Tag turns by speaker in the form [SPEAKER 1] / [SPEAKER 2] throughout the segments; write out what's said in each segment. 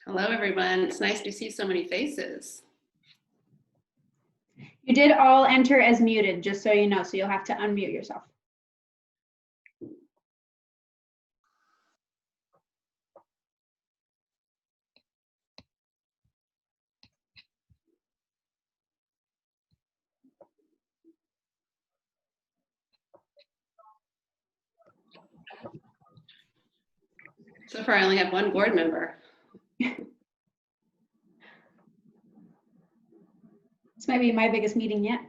[SPEAKER 1] Hello, everyone. It's nice to see so many faces.
[SPEAKER 2] You did all enter as muted, just so you know, so you'll have to unmute yourself.
[SPEAKER 1] So far, I only have one board member.
[SPEAKER 2] This might be my biggest meeting yet.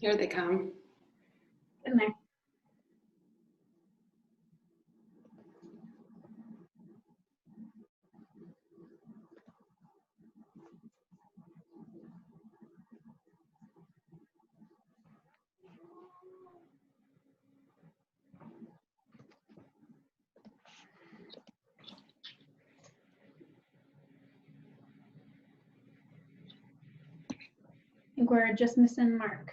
[SPEAKER 1] Here they come.
[SPEAKER 2] In there. I think we're just missing Mark.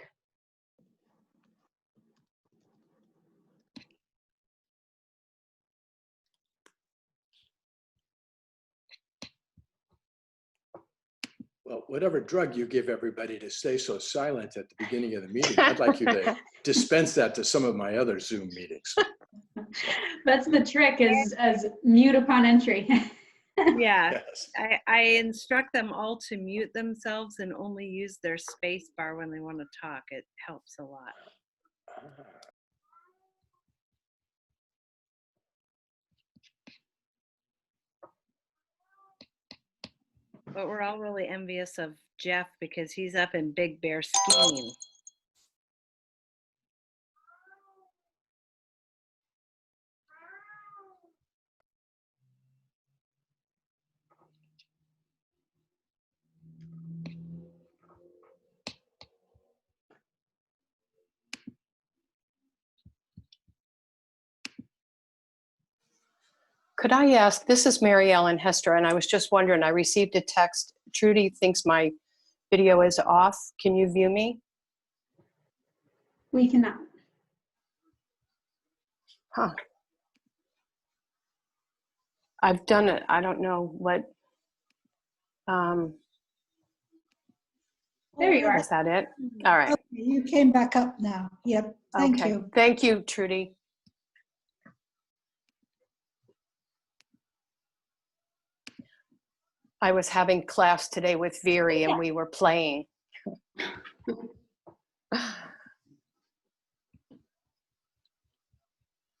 [SPEAKER 3] Well, whatever drug you give everybody to stay so silent at the beginning of the meeting, I'd like you to dispense that to some of my other Zoom meetings.
[SPEAKER 2] That's the trick, is as mute upon entry.
[SPEAKER 4] Yeah,
[SPEAKER 3] Yes.
[SPEAKER 4] I instruct them all to mute themselves and only use their space bar when they want to talk. It helps a lot. But we're all really envious of Jeff because he's up in Big Bear skiing.
[SPEAKER 5] Could I ask, this is Mary Ellen Hester, and I was just wondering, I received a text. Trudy thinks my video is off. Can you view me?
[SPEAKER 2] We cannot.
[SPEAKER 5] Huh. I've done it. I don't know what.
[SPEAKER 2] There you are.
[SPEAKER 5] Is that it? All right.
[SPEAKER 6] Okay, you came back up now. Yep, thank
[SPEAKER 5] Okay.
[SPEAKER 6] you.
[SPEAKER 5] Thank you, Trudy. I was having class today with Veery and we were playing.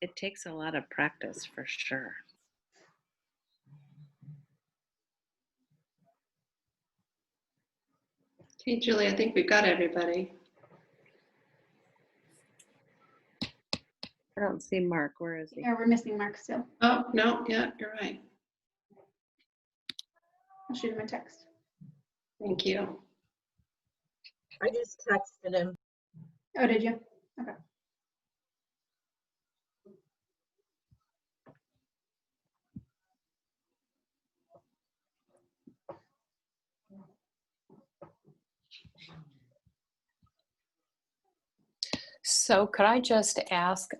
[SPEAKER 4] It takes a lot of practice for sure.
[SPEAKER 1] Okay, Julie, I think we've got everybody.
[SPEAKER 4] I don't see Mark. Where is he?
[SPEAKER 2] Yeah, we're missing Mark still.
[SPEAKER 1] Oh, no, yeah, you're right.
[SPEAKER 2] I'll shoot him a text.
[SPEAKER 1] Thank you.
[SPEAKER 7] I just texted him.
[SPEAKER 2] Oh, did you? Okay.
[SPEAKER 5] So could I just ask,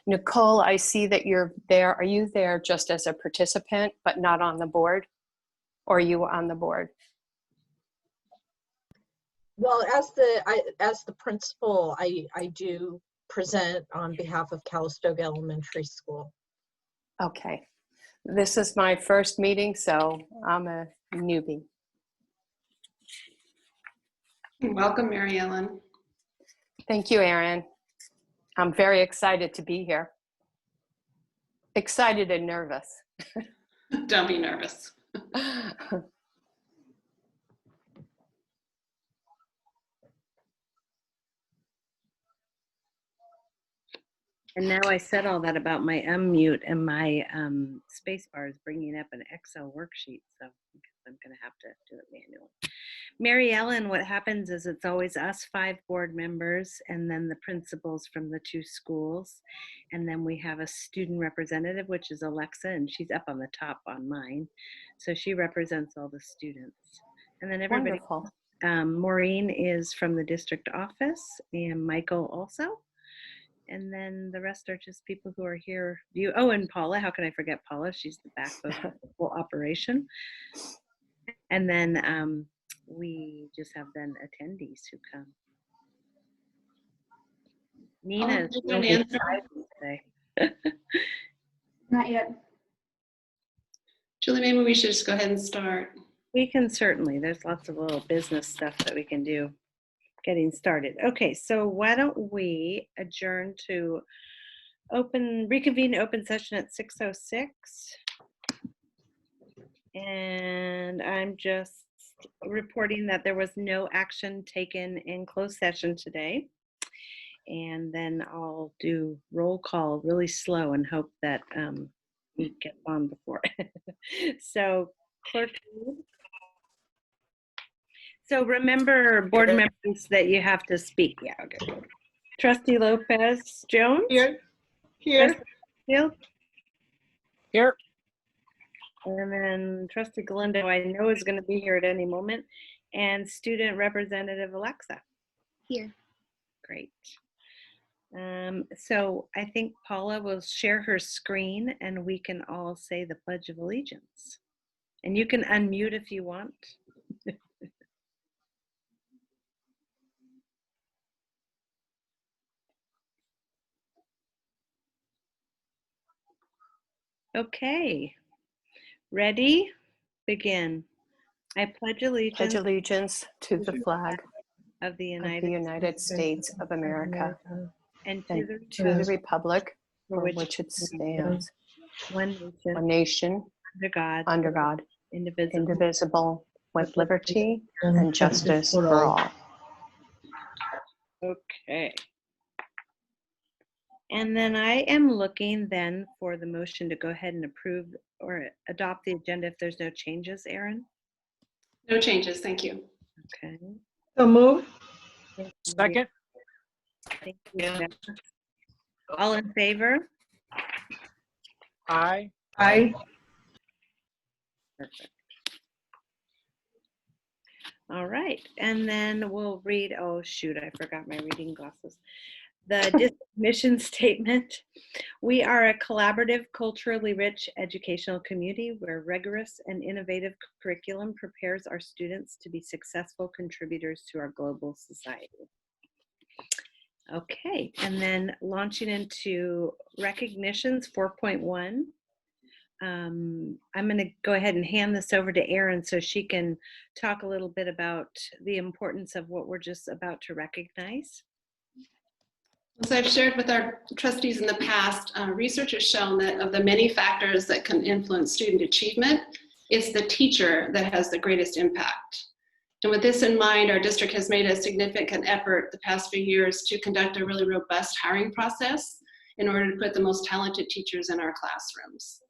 [SPEAKER 5] Nicole, I see that you're there. Are you there just as a participant, but not on the board? Or are you on the board?
[SPEAKER 7] Well, as the principal, I do present on behalf of Calistoga Elementary School.
[SPEAKER 5] Okay. This is my first meeting, so I'm a newbie.
[SPEAKER 1] Welcome, Mary Ellen.
[SPEAKER 5] Thank you, Erin. I'm very excited to be here. excited and nervous.
[SPEAKER 1] Don't be nervous.
[SPEAKER 4] And now I said all that about my unmute, and my space bar is bringing up an Excel worksheet, so I guess I'm going to have to do it manually. Mary Ellen, what happens is it's always us 5 board members and then the principals from the 2 schools. And then we have a student representative, which is Alexa, and she's up on the top on mine. So she represents all the students. And then everybody,
[SPEAKER 5] Wonderful.
[SPEAKER 4] Maureen is from the district office, and Michael also. And then the rest are just people who are here. Oh, and Paula, how can I forget Paula? She's the backbone of the whole operation. And then we just have then attendees who come. Nina is
[SPEAKER 1] did you
[SPEAKER 4] really
[SPEAKER 1] answer?
[SPEAKER 4] excited today.
[SPEAKER 2] Not yet.
[SPEAKER 1] Julie, maybe we should just go ahead and start.
[SPEAKER 4] We can certainly, there's lots of little business stuff that we can do getting started. Okay, so why don't we adjourn to reconvene open session at 6:06. And I'm just reporting that there was no action taken in closed session today. And then I'll do roll call really slow and hope that we get on before. So clerk. So remember, board members, that you have to speak. Yeah, okay. Trustee Lopez Jones?
[SPEAKER 8] Here.
[SPEAKER 4] Trustee Field?
[SPEAKER 8] Here.
[SPEAKER 4] And then Trustee Galindo, I know is going to be here at any moment. And Student Representative Alexa?
[SPEAKER 9] Here.
[SPEAKER 4] Great. So I think Paula will share her screen and we can all say the Pledge of Allegiance. And you can unmute if you want. Okay. Ready? Begin. I pledge allegiance
[SPEAKER 5] Pledge allegiance to the flag
[SPEAKER 4] of the
[SPEAKER 5] of the
[SPEAKER 4] United
[SPEAKER 5] United States of America
[SPEAKER 4] and to
[SPEAKER 5] and
[SPEAKER 4] the
[SPEAKER 5] to the republic
[SPEAKER 4] for
[SPEAKER 5] for
[SPEAKER 4] which
[SPEAKER 5] which it stands,
[SPEAKER 4] one nation,
[SPEAKER 5] one nation,
[SPEAKER 4] under God,
[SPEAKER 5] under God,
[SPEAKER 4] indivisible.
[SPEAKER 5] indivisible, with liberty and justice for all.
[SPEAKER 4] Okay. And then I am looking then for the motion to go ahead and approve or adopt the agenda if there's no changes, Erin.
[SPEAKER 1] No changes, thank you.
[SPEAKER 4] Okay.
[SPEAKER 8] So move.
[SPEAKER 4] Thank you.
[SPEAKER 8] Second.
[SPEAKER 4] Thank you, Jenna. All in favor?
[SPEAKER 8] Aye.
[SPEAKER 6] Aye.
[SPEAKER 4] Perfect. All right, and then we'll read, oh shoot, I forgot my reading glasses. The district mission statement. We are a collaborative, culturally rich educational community where rigorous and innovative curriculum prepares our students to be successful contributors to our global society. Okay, and then launching into recognitions 4.1. I'm going to go ahead and hand this over to Erin so she can talk a little bit about the importance of what we're just about to recognize.
[SPEAKER 1] As I've shared with our trustees in the past, research has shown that of the many factors that can influence student achievement, it's the teacher that has the greatest impact. And with this in mind, our district has made a significant effort the past few years to conduct a really robust hiring process in order to put the most talented teachers in our classrooms.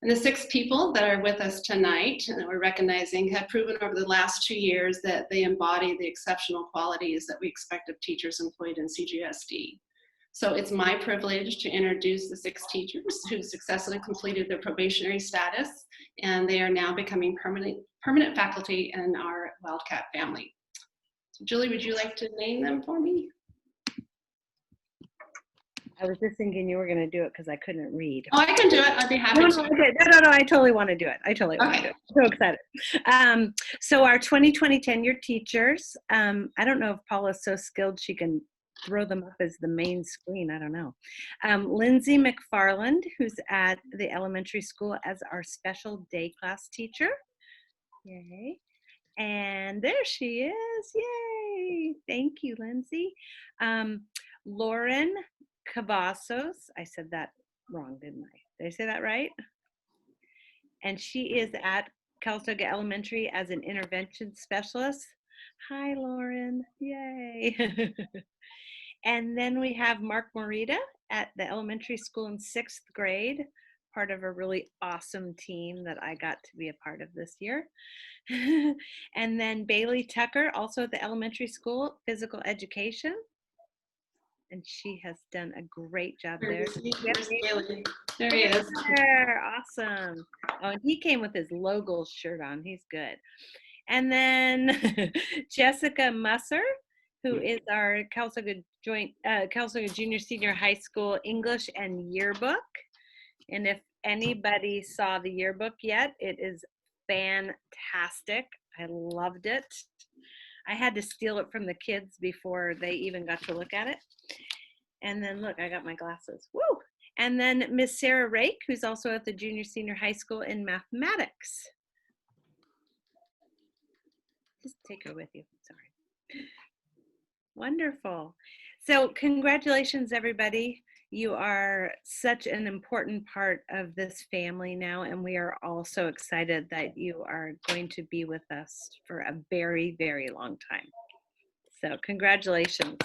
[SPEAKER 1] And the 6 people that are with us tonight and that we're recognizing have proven over the last 2 years that they embody the exceptional qualities that we expect of teachers employed in CGSD. So it's my privilege to introduce the 6 teachers who successfully completed their probationary status, and they are now becoming permanent faculty in our Wildcat family. So Julie, would you like to name them for me?
[SPEAKER 4] I was just thinking you were going to do it because I couldn't read.
[SPEAKER 1] Oh, I can do it. I'd be happy
[SPEAKER 4] No,
[SPEAKER 1] to.
[SPEAKER 4] okay. No, I totally want to do it. I totally want to do it. So excited. So our 2020 tenured teachers, I don't know if Paula's so skilled she can throw them up as the main screen. I don't know. Lindsay McFarland, who's at the elementary school as our special day class teacher. Yay. And there she is. Yay. Thank you, Lindsay. Lauren Cavazos, I said that wrong, didn't I? Did I say that right? And she is at Calistoga Elementary as an intervention specialist. Hi, Lauren. Yay. And then we have Mark Morita at the elementary school in 6th grade, part of a really awesome team that I got to be a part of this year. And then Bailey Tucker, also at the elementary school, physical education. And she has done a great job there.
[SPEAKER 1] Where's Bailey? There he is.
[SPEAKER 4] There, awesome. Oh, and he came with his Logos shirt on. He's good. And then Jessica Musser, who is our Calistoga Junior Senior High School English and Yearbook. And if anybody saw the yearbook yet, it is fantastic. I loved it. I had to steal it from the kids before they even got to look at it. And then look, I got my glasses. Woo! And then Miss Sarah Rake, who's also at the Junior Senior High School in mathematics. Just take her with you. Sorry. Wonderful. So congratulations, everybody. You are such an important part of this family now, and we are all so excited that you are going to be with us for a very, very long time. So congratulations.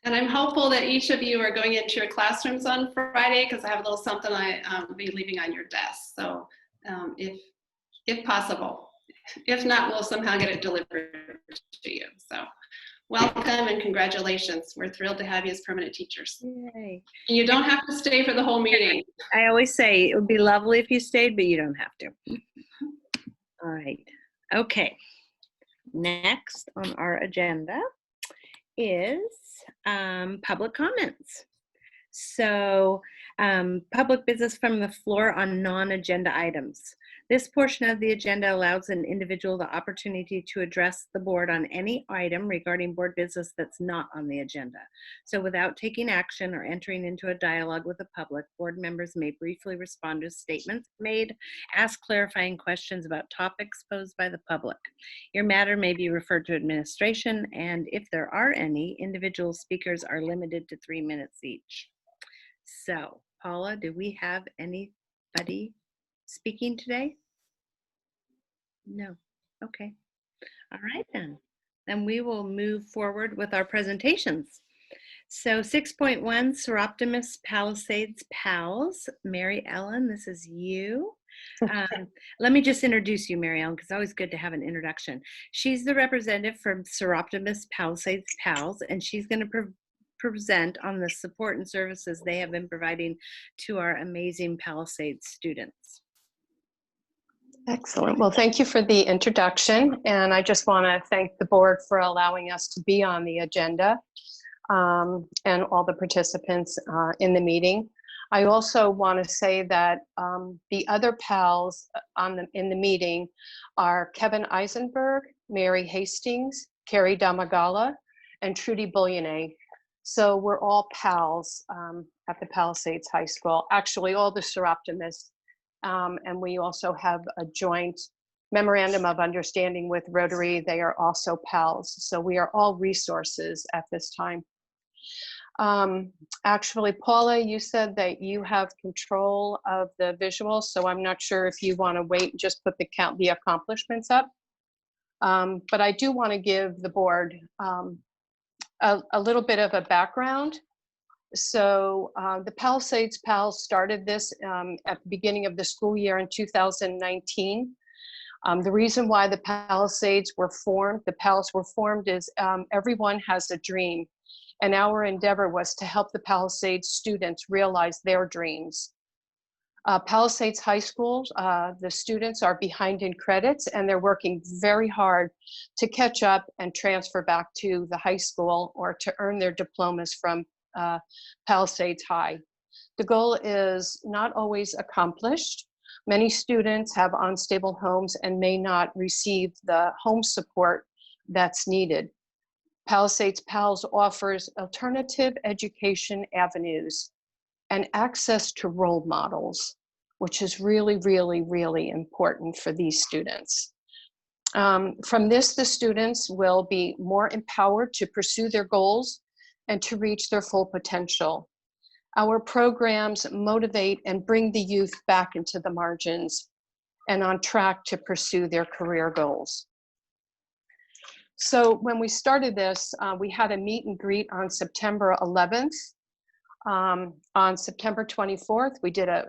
[SPEAKER 1] And I'm hopeful that each of you are going into your classrooms on Friday, because I have a little something I'll be leaving on your desk. So if possible, if not, we'll somehow get it delivered to you. So welcome and congratulations. We're thrilled to have you as permanent teachers.
[SPEAKER 4] Yay.
[SPEAKER 1] And you don't have to stay for the whole meeting.
[SPEAKER 4] I always say it would be lovely if you stayed, but you don't have to. All right. Okay. Next on our agenda is public comments. So public business from the floor on non-agenda items. This portion of the agenda allows an individual the opportunity to address the board on any item regarding board business that's not on the agenda. So without taking action or entering into a dialogue with the public, board members may briefly respond to statements made, ask clarifying questions about topics posed by the public. Your matter may be referred to administration, and if there are any, individual speakers are limited to 3 minutes each. So, Paula, do we have anybody speaking today? No. Okay. All right then. Then we will move forward with our presentations. So 6.1, Seroptimus Palisades PALS. Mary Ellen, this is you. Let me just introduce you, Mary Ellen, because it's always good to have an introduction. She's the representative from Seroptimus Palisades PALS, and she's going to present on the support and services they have been providing to our amazing Palisades students.
[SPEAKER 5] Excellent. Well, thank you for the introduction. And I just want to thank the board for allowing us to be on the agenda and all the participants in the meeting. I also want to say that the other PALs in the meeting are Kevin Eisenberg, Mary Hastings, Carrie Damagala, and Trudy Bouillonnet. So we're all PALs at the Palisades High School, actually all the Seroptimists. And we also have a joint memorandum of understanding with Rotary. They are also PALs. So we are all resources at this time. Actually, Paula, you said that you have control of the visuals. So I'm not sure if you want to wait and just put the accomplishments up. But I do want to give the board a little bit of a background. So the Palisades PALs started this at the beginning of the school year in 2019. The reason why the Palisades were formed, the PALs were formed, is everyone has a dream. And our endeavor was to help the Palisades students realize their dreams. Palisades High School, the students are behind in credits, and they're working very hard to catch up and transfer back to the high school or to earn their diplomas from Palisades High. The goal is not always accomplished. Many students have unstable homes and may not receive the home support that's needed. Palisades PALs offers alternative education avenues and access to role models, which is really, really, really important for these students. From this, the students will be more empowered to pursue their goals and to reach their full potential. Our programs motivate and bring the youth back into the margins and on track to pursue their career goals. So when we started this, we had a meet and greet on September 11th. On September 24th,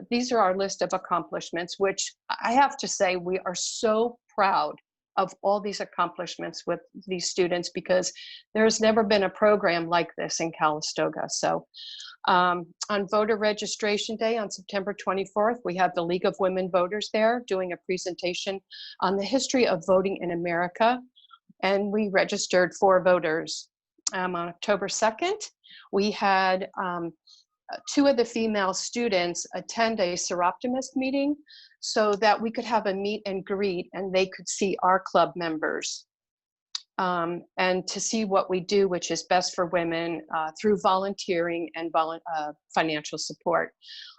[SPEAKER 5] these are our list of accomplishments, which I have to say, we are so proud of all these accomplishments with these students because there's never been a program like this in Calistoga. So on voter registration day on September 24th, we had the League of Women Voters there doing a presentation on the history of voting in America. And we registered 4 voters. On October 2nd, we had 2 of the female students attend a Seroptimist meeting so that we could have a meet and greet and they could see our club members and to see what we do, which is best for women through volunteering and financial support.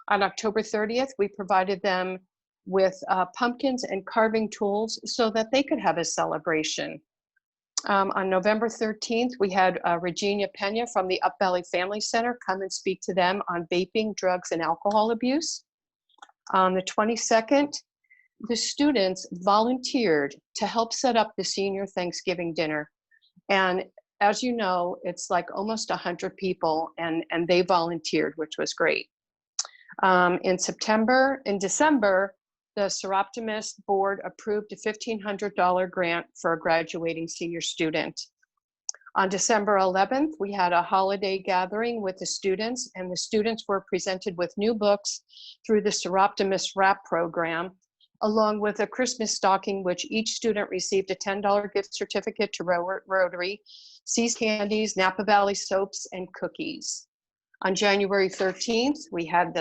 [SPEAKER 5] On October 30th, we provided them with pumpkins and carving tools so that they could have a celebration. On November 13th, we had Regina Pena from the Up Valley Family Center come and speak to them on vaping, drugs, and alcohol abuse. On the 22nd, the students volunteered to help set up the senior Thanksgiving dinner. And as you know, it's like almost 100 people and they volunteered, which was great. In December, the Seroptimist board approved a $1,500 grant for a graduating senior student. On December 11th, we had a holiday gathering with the students, and the students were presented with new books through the Seroptimist Wrap program, along with a Christmas stocking, which each student received a $10 gift certificate to Rotary, See's Candies, Napa Valley soaps, and cookies. On January 13th, we had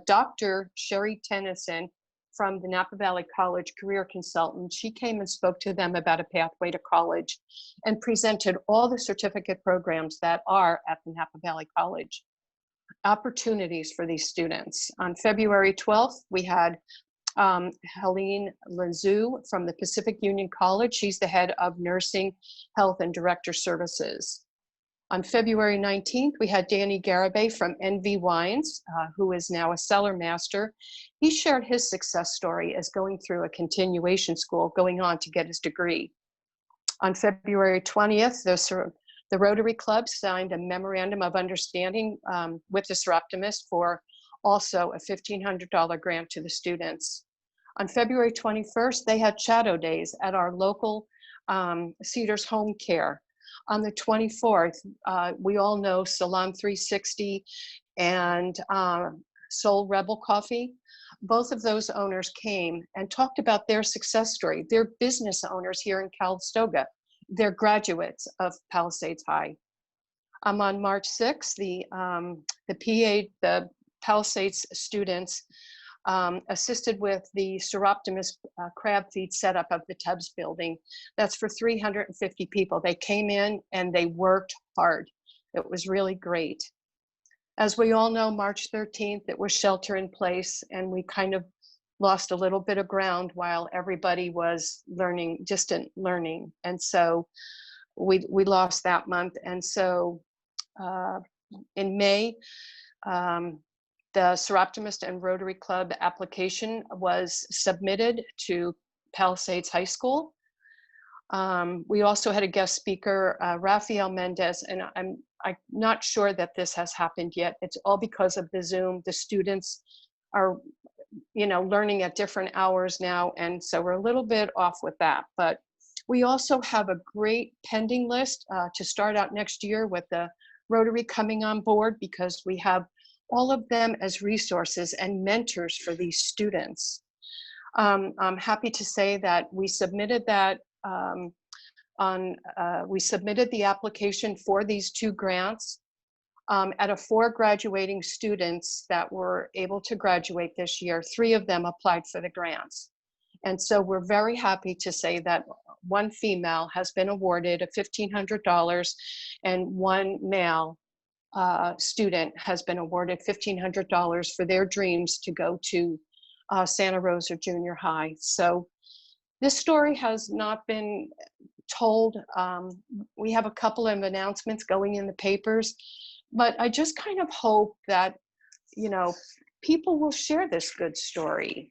[SPEAKER 5] Dr. Sherry Tennyson from the Napa Valley College Career Consultant. She came and spoke to them about a pathway to college and presented all the certificate programs that are at the Napa Valley College, opportunities for these students. On February 12th, we had Helene Lanzou from the Pacific Union College. She's the head of nursing, health, and director services. On February 19th, we had Danny Garibay from NV Wines, who is now a cellar master. He shared his success story as going through a continuation school, going on to get his degree. On February 20th, the Rotary Club signed a memorandum of understanding with the Seroptimist for also a $1,500 grant to the students. On February 21st, they had Shadow Days at our local Cedars Home Care. On the 24th, we all know Salon 360 and Soul Rebel Coffee. Both of those owners came and talked about their success story. They're business owners here in Calistoga. They're graduates of Palisades High. On March 6th, the Palisades students assisted with the Seroptimist crab feed setup of the Tubbs building. That's for 350 people. They came in and they worked hard. It was really great. As we all know, March 13th, it was shelter in place, and we kind of lost a little bit of ground while everybody was distant learning. And so we lost that month. And so in May, the Seroptimist and Rotary Club application was submitted to Palisades High School. We also had a guest speaker, Rafael Mendez, and I'm not sure that this has happened yet. It's all because of the Zoom. The students are, learning at different hours now, and so we're a little bit off with that. But we also have a great pending list to start out next year with the Rotary coming on board, because we have all of them as resources and mentors for these students. I'm happy to say that we submitted that we submitted the application for these 2 grants. Out of 4 graduating students that were able to graduate this year, 3 of them applied for the grants. And so we're very happy to say that 1 female has been awarded a $1,500 and 1 male student has been awarded $1,500 for their dreams to go to Santa Rosa Junior High. So this story has not been told. We have a couple of announcements going in the papers, but I just kind of hope that you know, people will share this good story.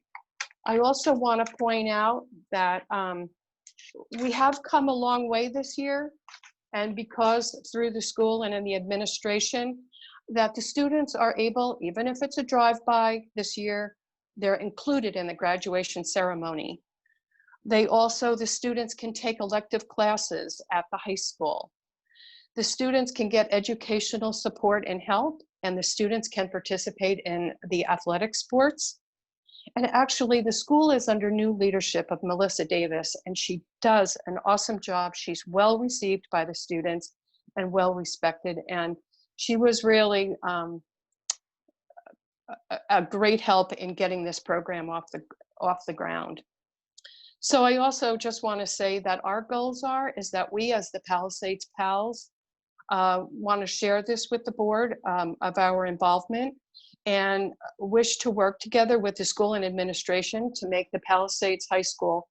[SPEAKER 5] I also want to point out that we have come a long way this year, and because through the school and in the administration, that the students are able, even if it's a drive-by this year, they're included in the graduation ceremony. They also, the students can take elective classes at the high school. The students can get educational support and help, and the students can participate in the athletic sports. And actually, the school is under new leadership of Melissa Davis, and she does an awesome job. She's well received by the students and well respected. And she was really a great help in getting this program off the ground. So I also just want to say that our goals is that we, as the Palisades Pals, want to share this with the board of our involvement, and wish to work together with the school and administration to make the Palisades High School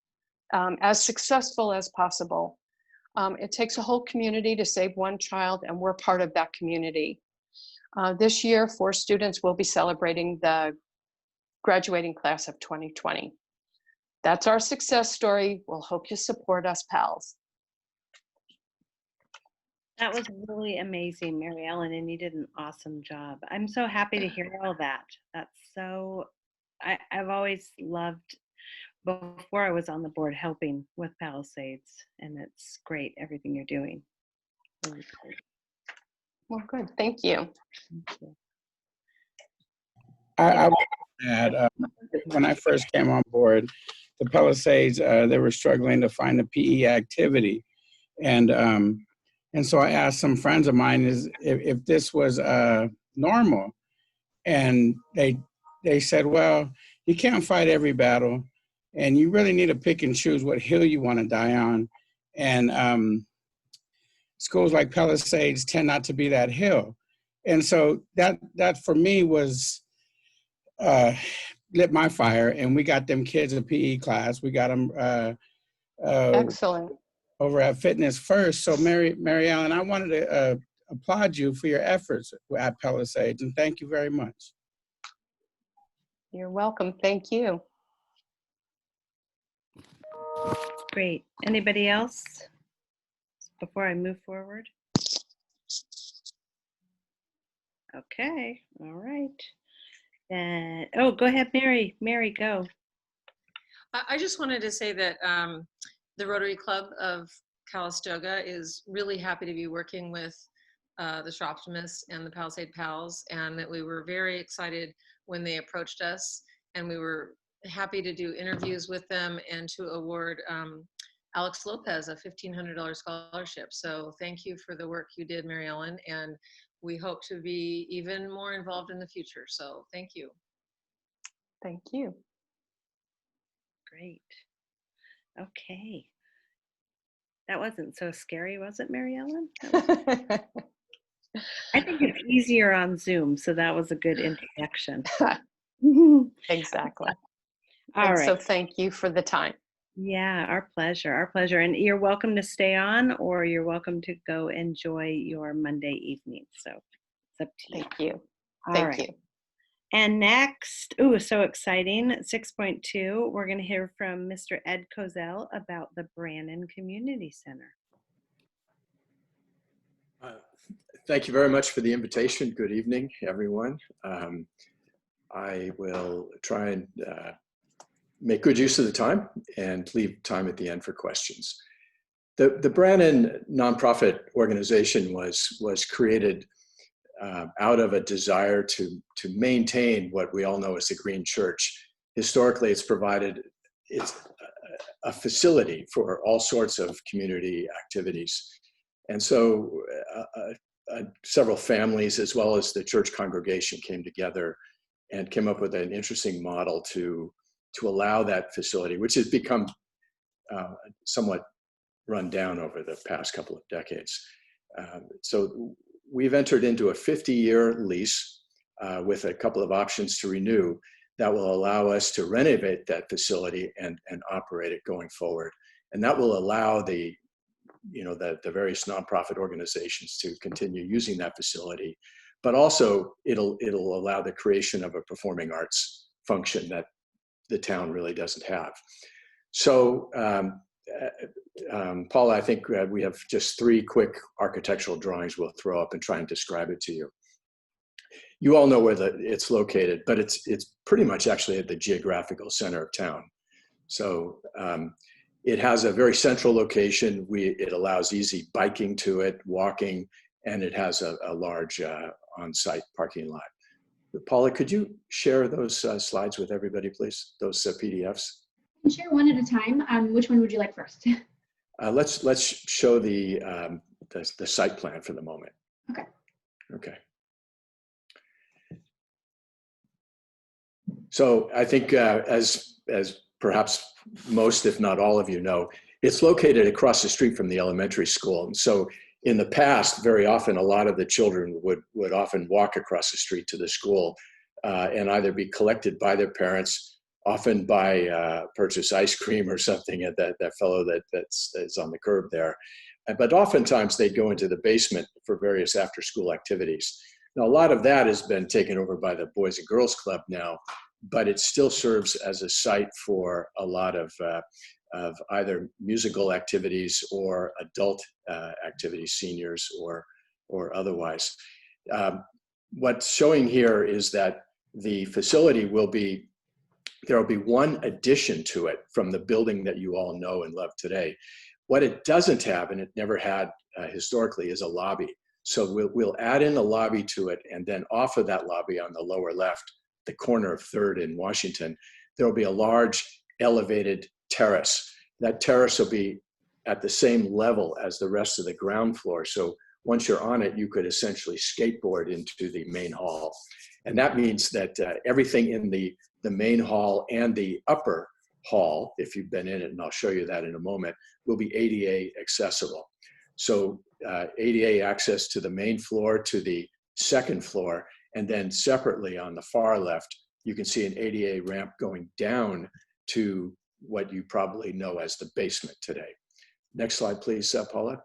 [SPEAKER 5] as successful as possible. It takes a whole community to save one child, and we're part of that community. This year, 4 students will be celebrating the graduating class of 2020. That's our success story. We'll hope you support us, pals.
[SPEAKER 4] That was really amazing, Mary Ellen, and you did an awesome job. I'm so happy to hear all that. That's so, I've always loved, before I was on the board, helping with Palisades, and it's great, everything you're doing. Really great.
[SPEAKER 5] Well, good. Thank you.
[SPEAKER 4] Thank you.
[SPEAKER 9] I would add, when I first came on board, the Palisades, they were struggling to find a PE activity. And so I asked some friends of mine if this was normal. And they said, well, you can't fight every battle, and you really need to pick and choose what hill you want to die on. And schools like Palisades tend not to be that hill. And so that for me was lit my fire, and we got them kids a PE class. We got them
[SPEAKER 5] Excellent.
[SPEAKER 9] over at Fitness First. So Mary Ellen, I wanted to applaud you for your efforts at Palisades, and thank you very much.
[SPEAKER 5] You're welcome. Thank you.
[SPEAKER 4] Great. Anybody else before I move forward? Okay, all right. Then, oh, go ahead, Mary. Mary, go.
[SPEAKER 10] I just wanted to say that the Rotary Club of Calistoga is really happy to be working with the Shroptimus and the Palisade Pals, and that we were very excited when they approached us, and we were happy to do interviews with them and to award Alex Lopez a $1,500 scholarship. So thank you for the work you did, Mary Ellen, and we hope to be even more involved in the future. So thank you.
[SPEAKER 5] Thank you.
[SPEAKER 4] Great. Okay. That wasn't so scary, was it, Mary Ellen? I think it's easier on Zoom, so that was a good introduction.
[SPEAKER 5] Exactly.
[SPEAKER 4] All
[SPEAKER 5] And
[SPEAKER 4] right.
[SPEAKER 5] so thank you for the time.
[SPEAKER 4] Yeah, our pleasure, our pleasure. And you're welcome to stay on, or you're welcome to go enjoy your Monday evening. So it's up to you.
[SPEAKER 5] Thank you.
[SPEAKER 4] All
[SPEAKER 5] Thank
[SPEAKER 4] right.
[SPEAKER 5] you.
[SPEAKER 4] And next, ooh, so exciting, 6.2, we're going to hear from Mr. Ed Kozel about the Brannan Community Center.
[SPEAKER 3] Thank you very much for the invitation. Good evening, everyone. I will try and make good use of the time and leave time at the end for questions. The Brannan nonprofit organization was created out of a desire to maintain what we all know as the Green Church. Historically, it's a facility for all sorts of community activities. And so several families, as well as the church congregation, came together and came up with an interesting model to allow that facility, which has become somewhat run down over the past couple of decades. So we've entered into a 50-year lease with a couple of options to renew that will allow us to renovate that facility and operate it going forward. And that will allow the various nonprofit organizations to continue using that facility but also it'll allow the creation of a performing arts function that the town really doesn't have. So, Paula, I think we have just 3 quick architectural drawings we'll throw up and try and describe it to you. You all know where it's located, but it's pretty much actually at the geographical center of town. So it has a very central location. It allows easy biking to it, walking, and it has a large on-site parking lot. Paula, could you share those slides with everybody, please? Those PDFs.
[SPEAKER 2] Share one at a time. Which one would you like first?
[SPEAKER 3] Let's show the site plan for the moment.
[SPEAKER 2] Okay.
[SPEAKER 3] Okay. So I think as perhaps most, if not all of you know, it's located across the street from the elementary school. And so in the past, very often, a lot of the children would often walk across the street to the school and either be collected by their parents, often buy purchase ice cream or something at that fellow that's on the curb there. But oftentimes they'd go into the basement for various after-school activities. Now, a lot of that has been taken over by the Boys and Girls Club now, but it still serves as a site for a lot of either musical activities or adult activities, seniors or otherwise. What's showing here is that the facility there will be one addition to it from the building that you all know and love today. What it doesn't have, and it never had historically, is a lobby. So we'll add in a lobby to it, and then off of that lobby on the lower left, the corner of 3rd and Washington, there will be a large elevated terrace. That terrace will be at the same level as the rest of the ground floor. So once you're on it, you could essentially skateboard into the main hall. And that means that everything in the main hall and the upper hall, if you've been in it, and I'll show you that in a moment, will be ADA accessible. So ADA access to the main floor, to the 2nd floor, and then separately on the far left, you can see an ADA ramp going down to what you probably know as the basement today. Next slide, please, Paula.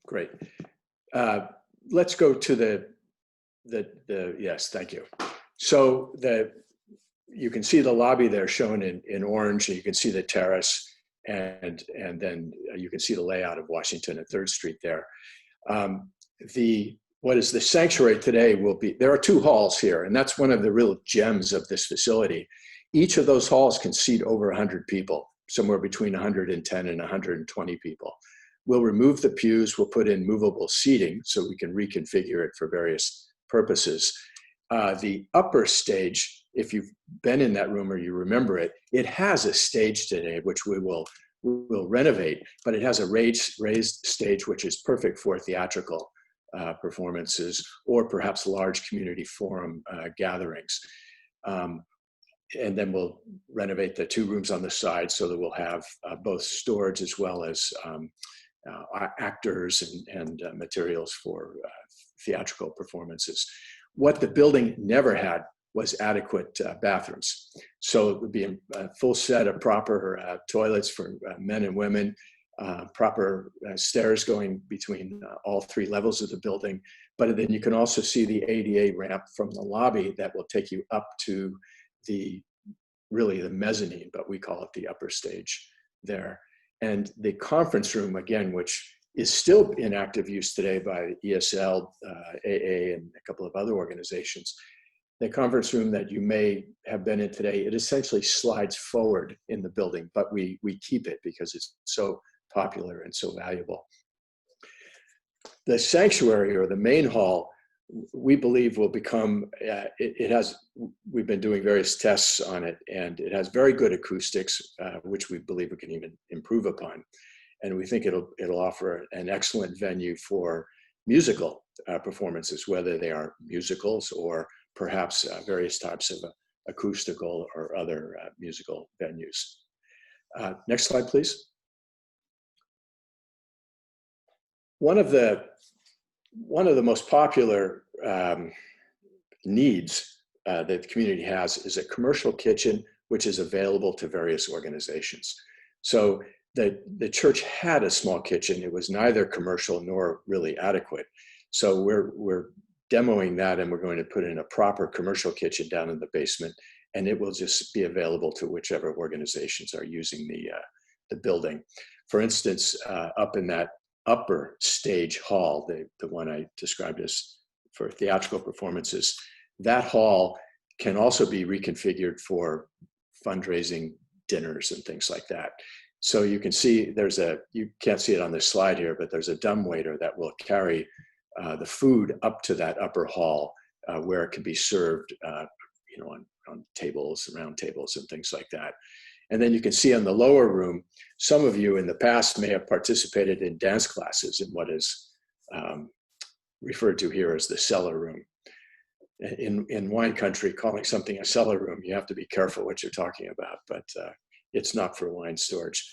[SPEAKER 3] Great. Let's go to yes, thank you. So you can see the lobby there shown in orange, and you can see the terrace, and then you can see the layout of Washington and 3rd Street there. What is the sanctuary today will be, there are 2 halls here, and that's one of the real gems of this facility. Each of those halls can seat over 100 people, somewhere between 110 and 120 people. We'll remove the pews, we'll put in movable seating so we can reconfigure it for various purposes. The upper stage, if you've been in that room or you remember it, it has a stage today, which we will renovate, but it has a raised stage, which is perfect for theatrical performances or perhaps large community forum gatherings. And then we'll renovate the 2 rooms on the side so that we'll have both storage as well as actors and materials for theatrical performances. What the building never had was adequate bathrooms. So it would be a full set of proper toilets for men and women, proper stairs going between all 3 levels of the building. But then you can also see the ADA ramp from the lobby that will take you up to really the mezzanine, but we call it the upper stage there. And the conference room, again, which is still in active use today by ESL, AA, and a couple of other organizations. The conference room that you may have been in today, it essentially slides forward in the building, but we keep it because it's so popular and so valuable. The sanctuary, or the main hall, we believe will become, we've been doing various tests on it, and it has very good acoustics, which we believe we can even improve upon. And we think it'll offer an excellent venue for musical performances, whether they are musicals or perhaps various types of acoustical or other musical venues. Next slide, please. One of the most popular needs that the community has is a commercial kitchen, which is available to various organizations. So the church had a small kitchen. It was neither commercial nor really adequate. So we're demoing that, and we're going to put in a proper commercial kitchen down in the basement, and it will just be available to whichever organizations are using the building. For instance, up in that upper stage hall, the one I described as for theatrical performances, that hall can also be reconfigured for fundraising dinners and things like that. So you can see you can't see it on this slide here, but there's a dumbwaiter that will carry the food up to that upper hall where it can be served on tables, round tables and things like that. And then you can see in the lower room, some of you in the past may have participated in dance classes in what is referred to here as the cellar room. In wine country, calling something a cellar room, you have to be careful what you're talking about, but it's not for wine storage.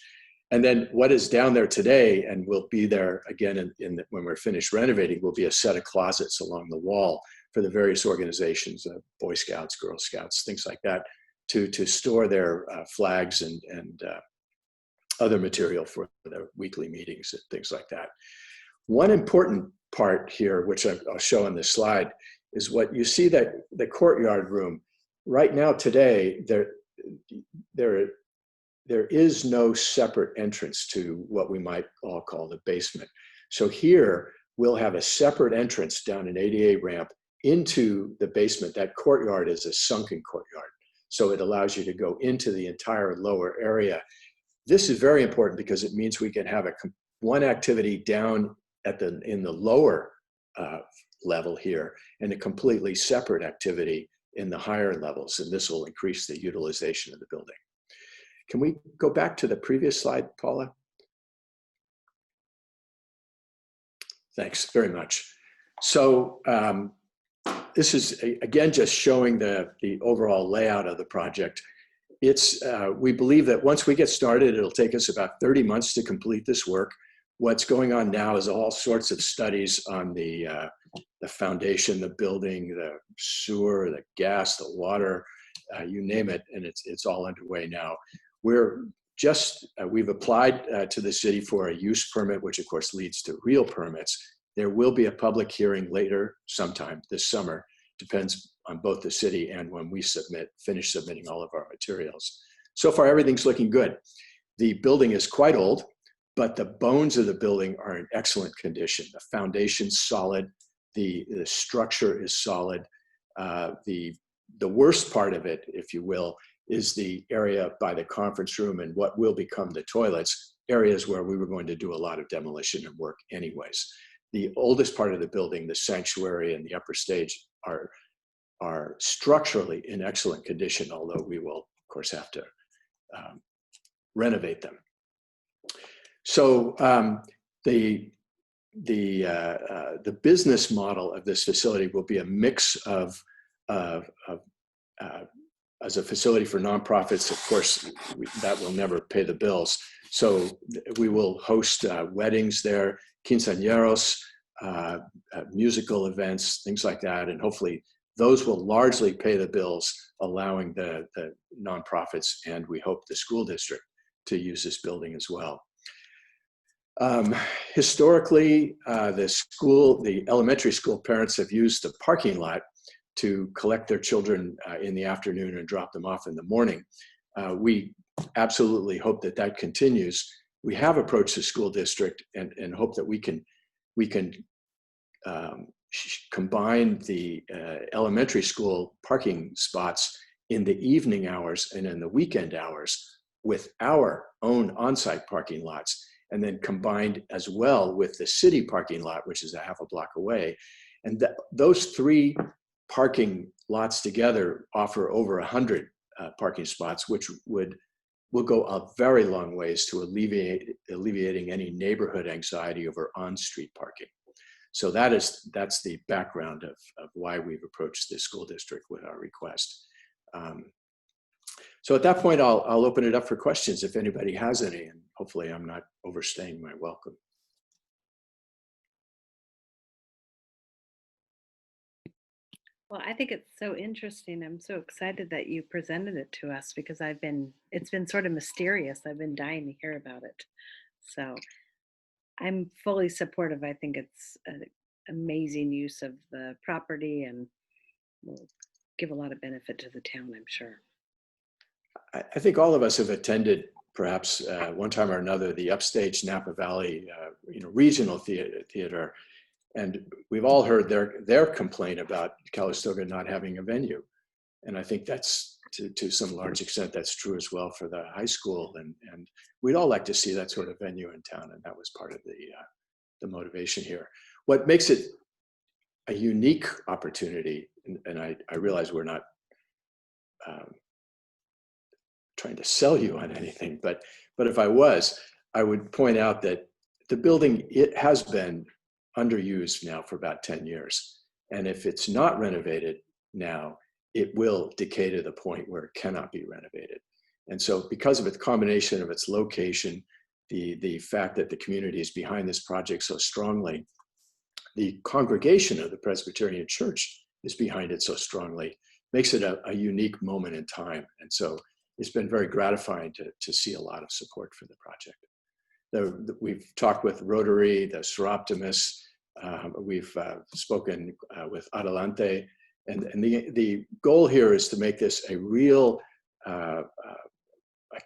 [SPEAKER 3] And then what is down there today, and will be there again when we're finished renovating, will be a set of closets along the wall for the various organizations, Boy Scouts, Girl Scouts, things like that, to store their flags and other material for their weekly meetings and things like that. One important part here, which I'll show on this slide, is what you see, that the courtyard room. Right now today, there is no separate entrance to what we might all call the basement. So here we'll have a separate entrance down an ADA ramp into the basement. That courtyard is a sunken courtyard, so it allows you to go into the entire lower area. This is very important because it means we can have one activity down in the lower level here, and a completely separate activity in the higher levels, and this will increase the utilization of the building. Can we go back to the previous slide, Paula? Thanks very much. So this is, again, just showing the overall layout of the project. We believe that once we get started, it'll take us about 30 months to complete this work. What's going on now is all sorts of studies on the foundation, the building, the sewer, the gas, the water, you name it, and it's all underway now. We've applied to the city for a use permit, which of course leads to real permits. There will be a public hearing later sometime this summer, depends on both the city and when we finish submitting all of our materials. So far, everything's looking good. The building is quite old, but the bones of the building are in excellent condition. The foundation's solid, the structure is solid. The worst part of it, if you will, is the area by the conference room and what will become the toilets, areas where we were going to do a lot of demolition and work anyways. The oldest part of the building, the sanctuary and the upper stage, are structurally in excellent condition, although we will, of course, have to renovate them. So the business model of this facility will be a mix of as a facility for nonprofits. Of course, that will never pay the bills. So we will host weddings there, quinceañeros, musical events, things like that, and hopefully those will largely pay the bills, allowing the nonprofits, and we hope the school district, to use this building as well. Historically, the elementary school parents have used the parking lot to collect their children in the afternoon and drop them off in the morning. We absolutely hope that that continues. We have approached the school district and hope that we can combine the elementary school parking spots in the evening hours and in the weekend hours with our own on-site parking lots, and then combined as well with the city parking lot, which is a half a block away. And those three parking lots together offer over 100 parking spots, which will go a very long ways to alleviating any neighborhood anxiety over on-street parking. So that's the background of why we've approached the school district with our request. So at that point, I'll open it up for questions if anybody has any, and hopefully I'm not overstaying my welcome.
[SPEAKER 4] Well, I think it's so interesting. I'm so excited that you presented it to us because it's been sort of mysterious. I've been dying to hear about it. So I'm fully supportive. I think it's an amazing use of the property and will give a lot of benefit to the town, I'm sure.
[SPEAKER 3] I think all of us have attended perhaps one time or another the Upstage Napa Valley regional theater, and we've all heard their complaint about Calistoga not having a venue, and I think that's to some large extent that's true as well for the high school, and we'd all like to see that sort of venue in town, and that was part of the motivation here. What makes it a unique opportunity, and I realize we're not trying to sell you on anything, but if I was, I would point out that the building, it has been underused now for about 10 years. And if it's not renovated now, it will decay to the point where it cannot be renovated. And so because of the combination of its location, the fact that the community is behind this project so strongly, the congregation of the Presbyterian Church is behind it so strongly, makes it a unique moment in time. And so it's been very gratifying to see a lot of support for the project. We've talked with Rotary, the Seroptimists, we've spoken with Adelante, and the goal here is to make this a real a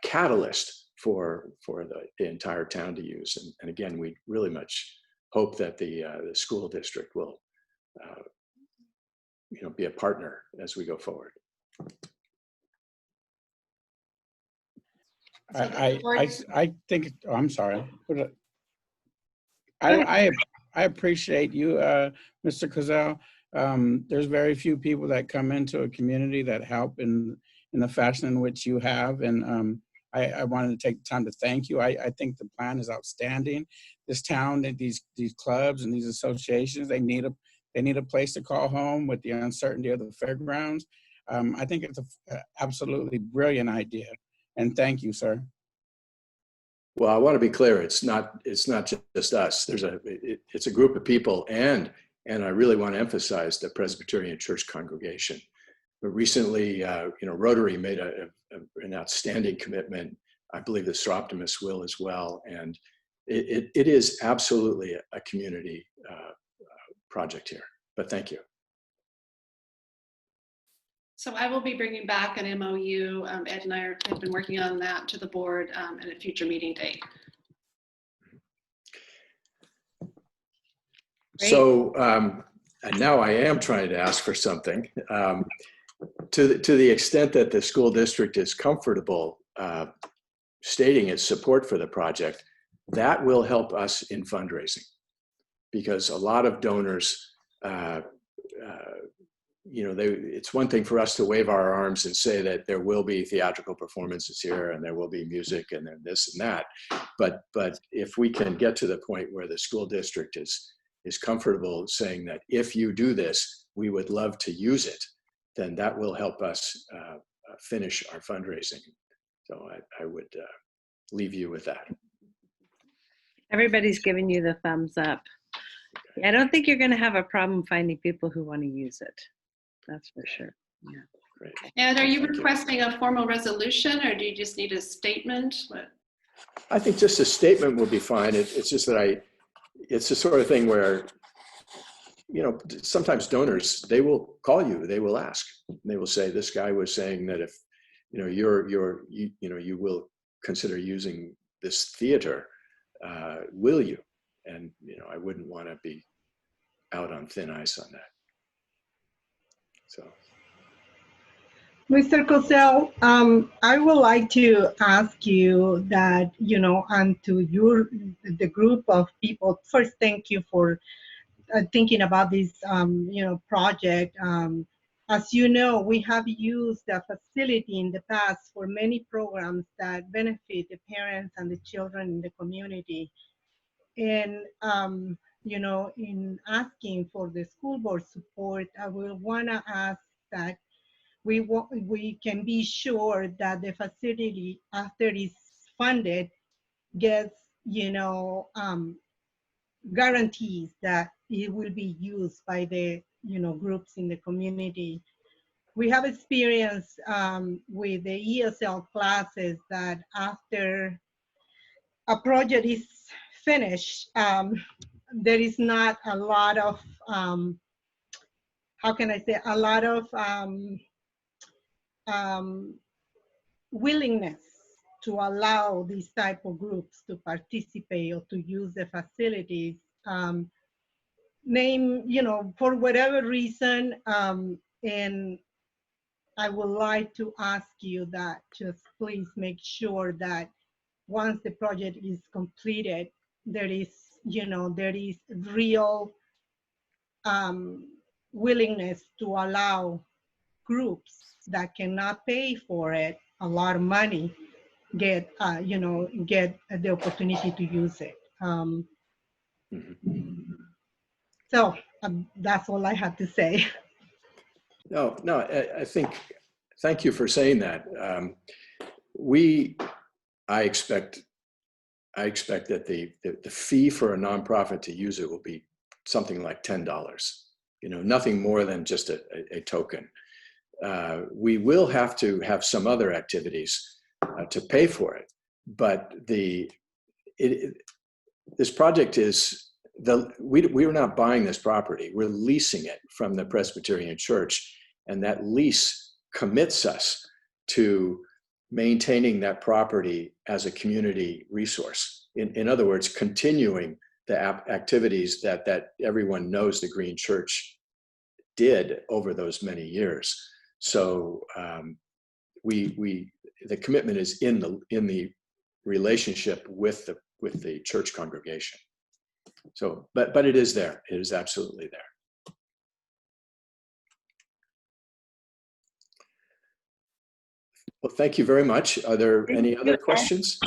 [SPEAKER 3] catalyst for the entire town to use. And again, we really much hope that the school district will be a partner as we go forward.
[SPEAKER 9] I think, oh, I'm sorry. I appreciate you, Mr. Kozel. There's very few people that come into a community that help in the fashion in which you have. And I wanted to take the time to thank you. I think the plan is outstanding. This town, these clubs and these associations, they need a place to call home with the uncertainty of the fairgrounds. I think it's an absolutely brilliant idea. And thank you, sir.
[SPEAKER 3] Well, I want to be clear. It's not just us. It's a group of people, and I really want to emphasize the Presbyterian Church congregation. But recently, Rotary made an outstanding commitment. I believe the Seroptimists will as well, and it is absolutely a community project here. But thank you.
[SPEAKER 1] So I will be bringing back an MOU. Ed and I have been working on that to the board at a future meeting date.
[SPEAKER 4] Great.
[SPEAKER 3] So, and now I am trying to ask for something. To the extent that the school district is comfortable stating its support for the project, that will help us in fundraising, because a lot of donors, it's one thing for us to wave our arms and say that there will be theatrical performances here and there will be music and then this and that. But if we can get to the point where the school district is comfortable saying that if you do this, we would love to use it, then that will help us finish our fundraising. So I would leave you with that.
[SPEAKER 4] Everybody's giving you the thumbs up. I don't think you're going to have a problem finding people who want to use it. That's for sure. Yeah.
[SPEAKER 3] Great.
[SPEAKER 1] And are you
[SPEAKER 3] Thank you.
[SPEAKER 1] requesting a formal resolution, or do you just need a statement?
[SPEAKER 3] I think just a statement will be fine. It's just that it's the sort of thing where, sometimes donors, they will call you, they will ask, they will say, this guy was saying that if, you will consider using this theater, will you? And, I wouldn't want to be out on thin ice on that. So.
[SPEAKER 8] Mr. Kozel, I would like to ask you that, and to the group of people, first, thank you for thinking about this, project. As you know, we have used the facility in the past for many programs that benefit the parents and the children in the community. And, in asking for the school board support, I will want to ask that we can be sure that the facility, after it's funded, gets, guarantees that it will be used by the groups in the community. We have experience with the ESL classes that after a project is finished, there is not a lot of, how can I say, a lot of willingness to allow these type of groups to participate or to use the facilities. For whatever reason, and I would like to ask you that just please make sure that once the project is completed, there is real willingness to allow groups that cannot pay for it a lot of money get the opportunity to use it. So that's all I have to say.
[SPEAKER 3] No, I think, thank you for saying that. I expect that the fee for a nonprofit to use it will be something like $10, nothing more than just a token. We will have to have some other activities to pay for it, but this project is, we are not buying this property, we're leasing it from the Presbyterian Church, and that lease commits us to maintaining that property as a community resource. In other words, continuing the activities that everyone knows the Green Church did over those many years. So the commitment is in the relationship with the church congregation. So, but it is there. It is absolutely there. Well, thank you very much. Are there any other questions?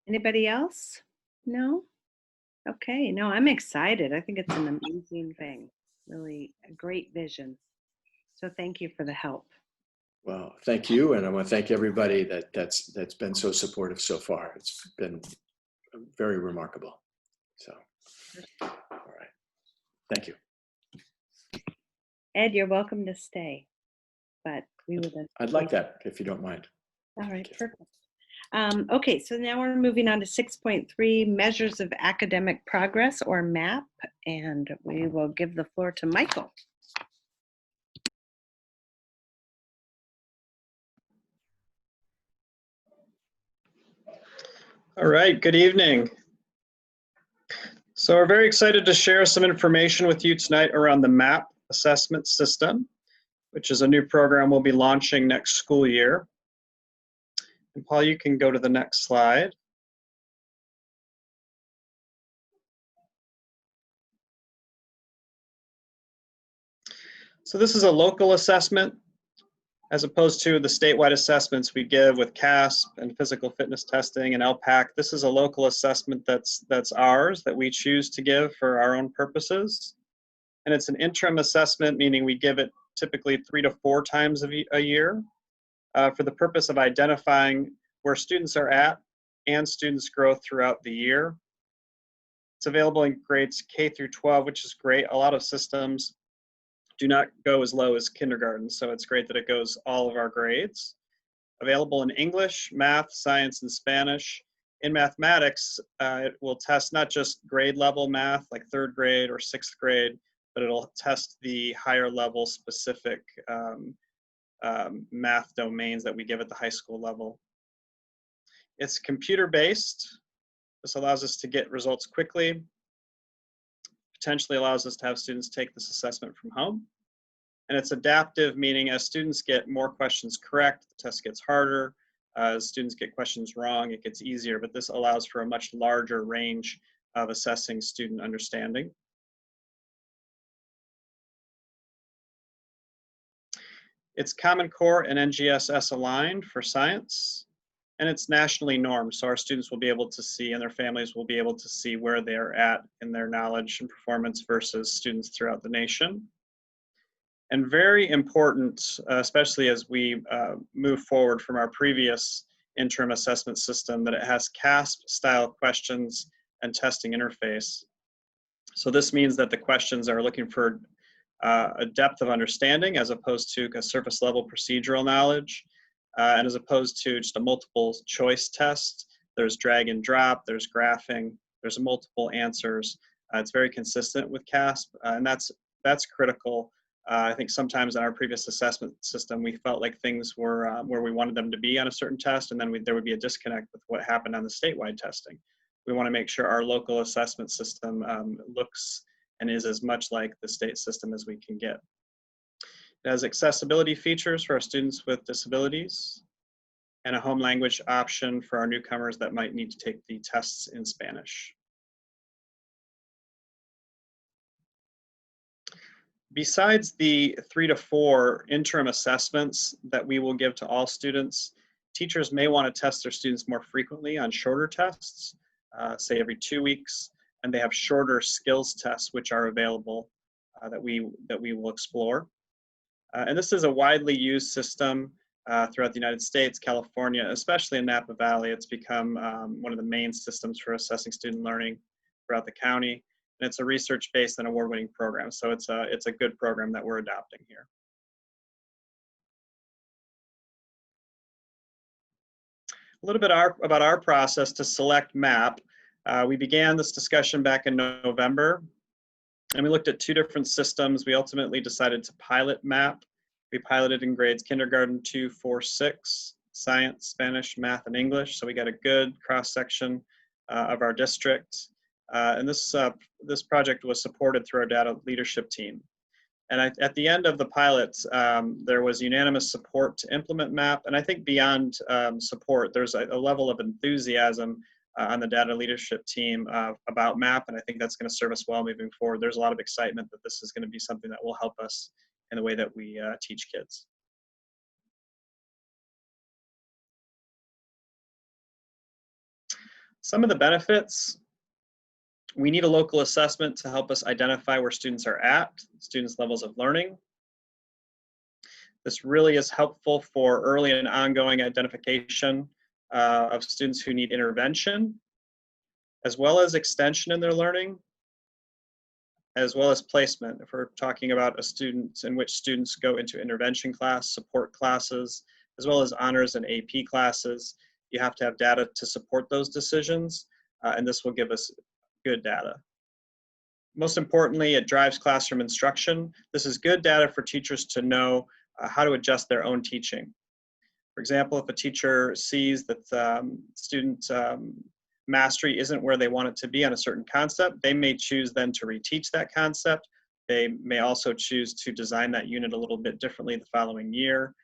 [SPEAKER 4] Anybody else? No? Okay, no, I'm excited. I think it's an amazing thing. Really a great vision. So thank you for the help.
[SPEAKER 3] Well, thank you. And I want to thank everybody that's been so supportive so far. It's been very remarkable. So, all right. Thank you.
[SPEAKER 4] Ed, you're welcome to stay, but we would.
[SPEAKER 3] I'd like that if you don't mind.
[SPEAKER 4] All right, perfect. Okay, so now we're moving on to 6.3, Measures of Academic Progress, or MAP, and we will give the floor to Michael.
[SPEAKER 11] All right, good evening. So we're very excited to share some information with you tonight around the MAP assessment system, which is a new program we'll be launching next school year. And Paul, you can go to the next slide. So this is a local assessment as opposed to the statewide assessments we give with CASP and physical fitness testing and LPAC. This is a local assessment that's ours, that we choose to give for our own purposes. And it's an interim assessment, meaning we give it typically 3 to 4 times a year for the purpose of identifying where students are at and students' growth throughout the year. It's available in grades K through 12, which is great. A lot of systems do not go as low as kindergarten, so it's great that it goes all of our grades. Available in English, math, science, and Spanish. In mathematics, it will test not just grade level math, like 3rd grade or 6th grade, but it'll test the higher level specific math domains that we give at the high school level. It's computer-based. This allows us to get results quickly, potentially allows us to have students take this assessment from home. And it's adaptive, meaning as students get more questions correct, the test gets harder. As students get questions wrong, it gets easier, but this allows for a much larger range of assessing student understanding. It's Common Core and NGSS aligned for science, and it's nationally normed, so our students will be able to see, and their families will be able to see where they're at in their knowledge and performance versus students throughout the nation. And very important, especially as we move forward from our previous interim assessment system, that it has CASP-style questions and testing interface. So this means that the questions are looking for a depth of understanding as opposed to a surface level procedural knowledge, and as opposed to just a multiple choice test. There's drag and drop, there's graphing, there's multiple answers. It's very consistent with CASP, and that's critical. I think sometimes in our previous assessment system, we felt like things were where we wanted them to be on a certain test, and then there would be a disconnect with what happened on the statewide testing. We want to make sure our local assessment system looks and is as much like the state system as we can get. It has accessibility features for our students with disabilities and a home language option for our newcomers that might need to take the tests in Spanish. Besides the 3 to 4 interim assessments that we will give to all students, teachers may want to test their students more frequently on shorter tests, say every 2 weeks, and they have shorter skills tests which are available that we will explore. And this is a widely used system throughout the United States, California, especially in Napa Valley. It's become one of the main systems for assessing student learning throughout the county. And it's a research-based and award-winning program. So it's a good program that we're adopting here. A little bit about our process to select MAP. We began this discussion back in November, and we looked at 2 different systems. We ultimately decided to pilot MAP. We piloted in grades kindergarten 2, 4, 6, science, Spanish, math, and English. So we got a good cross-section of our district. And this project was supported through our data leadership team. And at the end of the pilot, there was unanimous support to implement MAP. And I think beyond support, there's a level of enthusiasm on the data leadership team about MAP. And I think that's going to serve us well moving forward. There's a lot of excitement that this is going to be something that will help us in the way that we teach kids. Some of the benefits: we need a local assessment to help us identify where students are at, students' levels of learning. This really is helpful for early and ongoing identification of students who need intervention, as well as extension in their learning, as well as placement. If we're talking about a student in which students go into intervention class, support classes, as well as honors and AP classes, you have to have data to support those decisions, and this will give us good data. Most importantly, it drives classroom instruction. This is good data for teachers to know how to adjust their own teaching. For example, if a teacher sees that student mastery isn't where they want it to be on a certain concept, they may choose then to reteach that concept. They may also choose to design that unit a little bit differently the following year.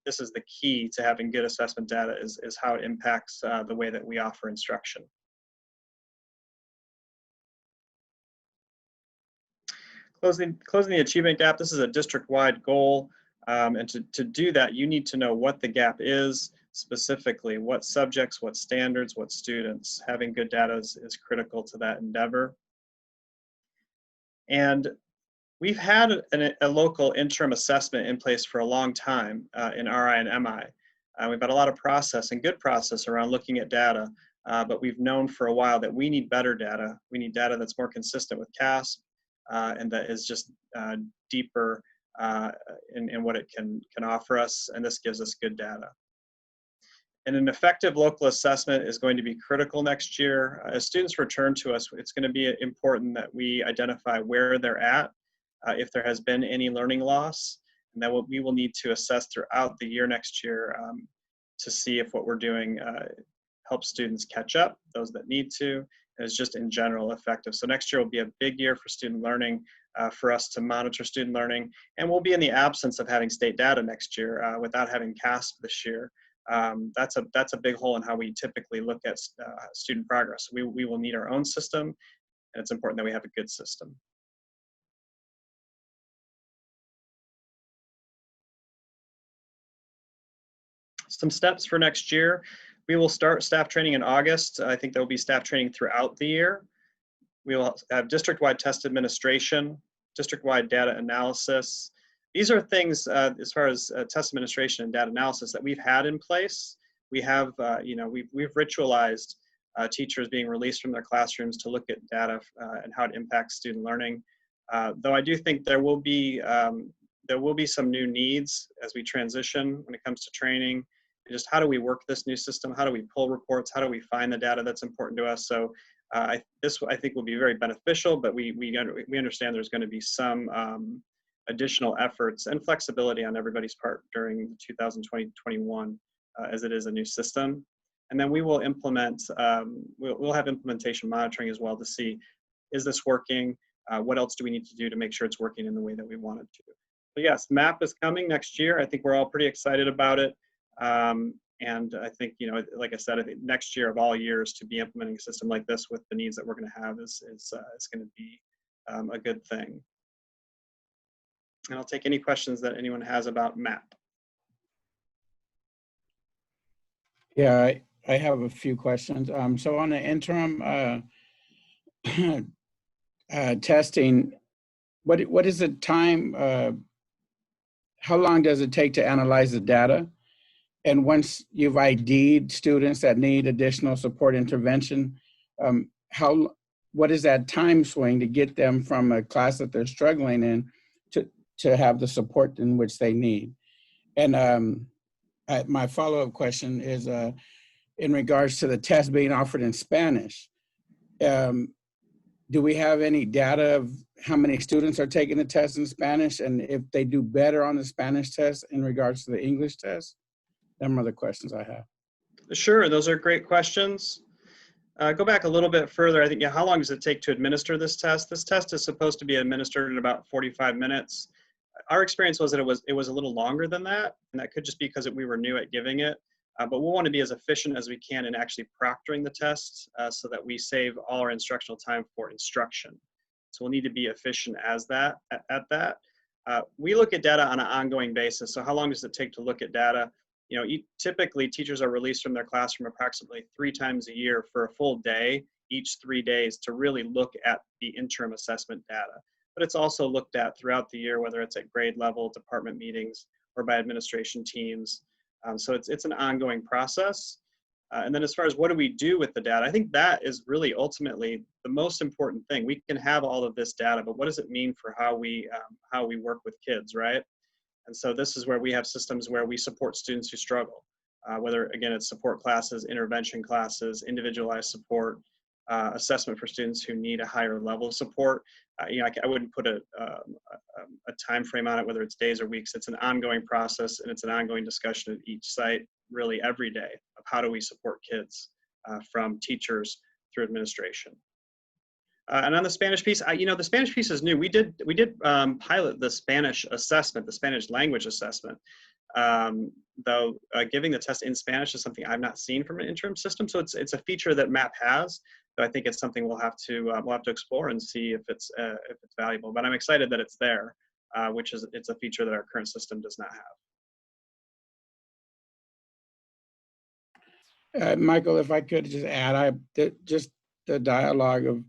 [SPEAKER 11] This is the key to having good assessment data, is how it impacts the way that we offer instruction. Closing the achievement gap. This is a district-wide goal, and to do that, you need to know what the gap is specifically, what subjects, what standards, what students. Having good data is critical to that endeavor. And we've had a local interim assessment in place for a long time in RI and MI. We've had a lot of process and good process around looking at data, but we've known for a while that we need better data. We need data that's more consistent with CASP, and that is just deeper in what it can offer us, and this gives us good data. And an effective local assessment is going to be critical next year. As students return to us, it's going to be important that we identify where they're at, if there has been any learning loss, and that we will need to assess throughout the year next year to see if what we're doing helps students catch up, those that need to, and is just in general effective. So next year will be a big year for student learning, for us to monitor student learning, and we'll be in the absence of having state data next year without having CASP this year. That's a big hole in how we typically look at student progress. We will need our own system, and it's important that we have a good system. Some steps for next year. We will start staff training in August. I think there will be staff training throughout the year. We will have district-wide test administration, district-wide data analysis. These are things as far as test administration and data analysis that we've had in place. We have, we've ritualized teachers being released from their classrooms to look at data and how it impacts student learning. Though I do think there will be some new needs as we transition when it comes to training. Just how do we work this new system? How do we pull reports? How do we find the data that's important to us? So this I think will be very beneficial, but we understand there's going to be some additional efforts and flexibility on everybody's part during 2020-21 as it is a new system. And then we will implement, we'll have implementation monitoring as well to see, is this working? What else do we need to do to make sure it's working in the way that we want it to? So yes, MAP is coming next year. I think we're all pretty excited about it. And I think, you know, like I said, I think next year of all years to be implementing a system like this with the needs that we're going to have is going to be a good thing. And I'll take any questions that anyone has about MAP.
[SPEAKER 9] Yeah, I have a few questions. So on the interim testing, what is the time, how long does it take to analyze the data? And once you've ID'd students that need additional support intervention, what is that time swing to get them from a class that they're struggling in to have the support in which they need? And my follow-up question is in regards to the test being offered in Spanish. Do we have any data of how many students are taking the test in Spanish and if they do better on the Spanish test in regards to the English test? Them are the questions I have.
[SPEAKER 11] Sure, those are great questions. Go back a little bit further. I think, yeah, how long does it take to administer this test? This test is supposed to be administered in about 45 minutes. Our experience was that it was a little longer than that, and that could just be because we were new at giving it. But we'll want to be as efficient as we can in actually proctoring the tests so that we save all our instructional time for instruction. So we'll need to be efficient as that. We look at data on an ongoing basis. So how long does it take to look at data? You know, typically teachers are released from their classroom approximately 3 times a year for a full day, each 3 days, to really look at the interim assessment data. But it's also looked at throughout the year, whether it's at grade level, department meetings, or by administration teams. So it's an ongoing process. And then as far as what do we do with the data, I think that is really ultimately the most important thing. We can have all of this data, but what does it mean for how we work with kids, right? And so this is where we have systems where we support students who struggle, whether, again, it's support classes, intervention classes, individualized support, assessment for students who need a higher level of support. You know, I wouldn't put a time frame on it, whether it's days or weeks. It's an ongoing process, and it's an ongoing discussion at each site, really every day, of how do we support kids from teachers through administration. And on the Spanish piece, you know, the Spanish piece is new. We did pilot the Spanish assessment, the Spanish language assessment. Though giving the test in Spanish is something I've not seen from an interim system. So it's a feature that MAP has. So I think it's something we'll have to explore and see if it's valuable. But I'm excited that it's there, it's a feature that our current system does not have.
[SPEAKER 9] Michael, if I could just add, just the dialogue of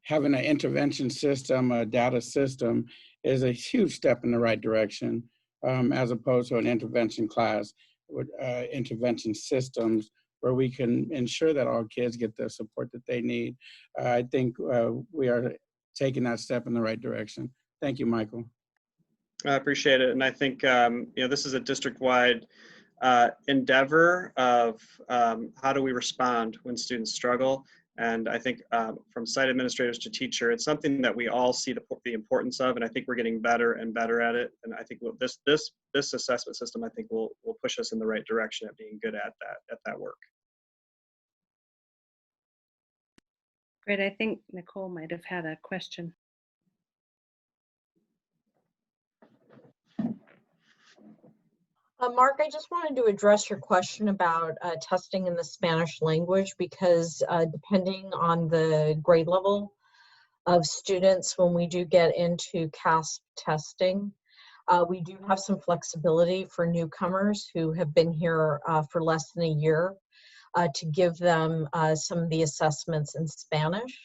[SPEAKER 9] having an intervention system, a data system, is a huge step in the right direction, as opposed to an intervention class with intervention systems where we can ensure that all kids get the support that they need. I think we are taking that step in the right direction. Thank you, Michael.
[SPEAKER 11] I appreciate it. And I think, you know, this is a district-wide endeavor of how do we respond when students struggle. And I think from site administrators to teacher, it's something that we all see the importance of, and I think we're getting better and better at it. And I think this assessment system, I think, will push us in the right direction at being good at that work.
[SPEAKER 4] Great. I think Nicole might have had a question.
[SPEAKER 7] Mark, I just wanted to address your question about testing in the Spanish language, because depending on the grade level of students, when we do get into CASP testing, we do have some flexibility for newcomers who have been here for less than a year to give them some of the assessments in Spanish.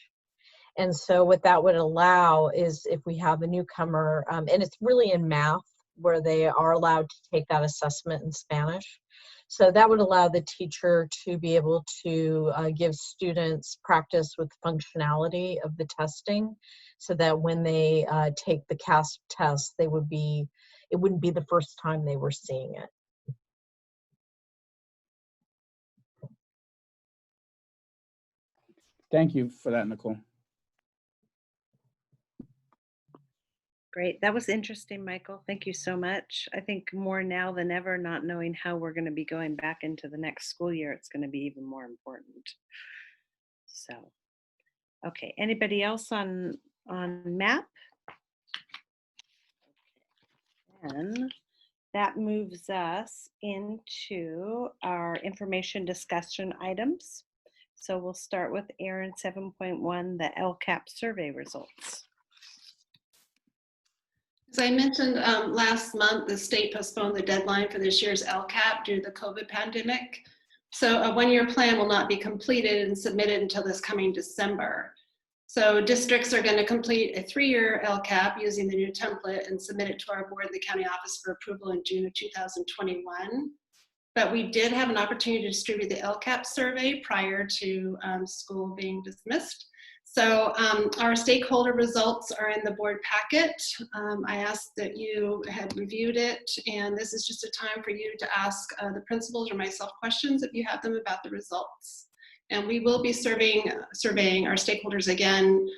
[SPEAKER 7] And so what that would allow is if we have a newcomer, and it's really in math, where they are allowed to take that assessment in Spanish. So that would allow the teacher to be able to give students practice with functionality of the testing, so that when they take the CASP test, it wouldn't be the first time they were seeing it.
[SPEAKER 9] Thank you for that, Nicole.
[SPEAKER 4] Great. That was interesting, Michael. Thank you so much. I think more now than ever, not knowing how we're going to be going back into the next school year, it's going to be even more important. So, okay. Anybody else on MAP? And that moves us into our information discussion items. So we'll start with Aaron 7.1, the LCAP survey results.
[SPEAKER 1] As I mentioned last month, the state postponed the deadline for this year's LCAP due to the COVID pandemic. So a one-year plan will not be completed and submitted until this coming December. So districts are going to complete a 3-year LCAP using the new template and submit it to our board, the county office, for approval in June of 2021. But we did have an opportunity to distribute the LCAP survey prior to school being dismissed. So our stakeholder results are in the board packet. I asked that you had reviewed it, and this is just a time for you to ask the principals or myself questions if you have them about the results. And we will be surveying our stakeholders again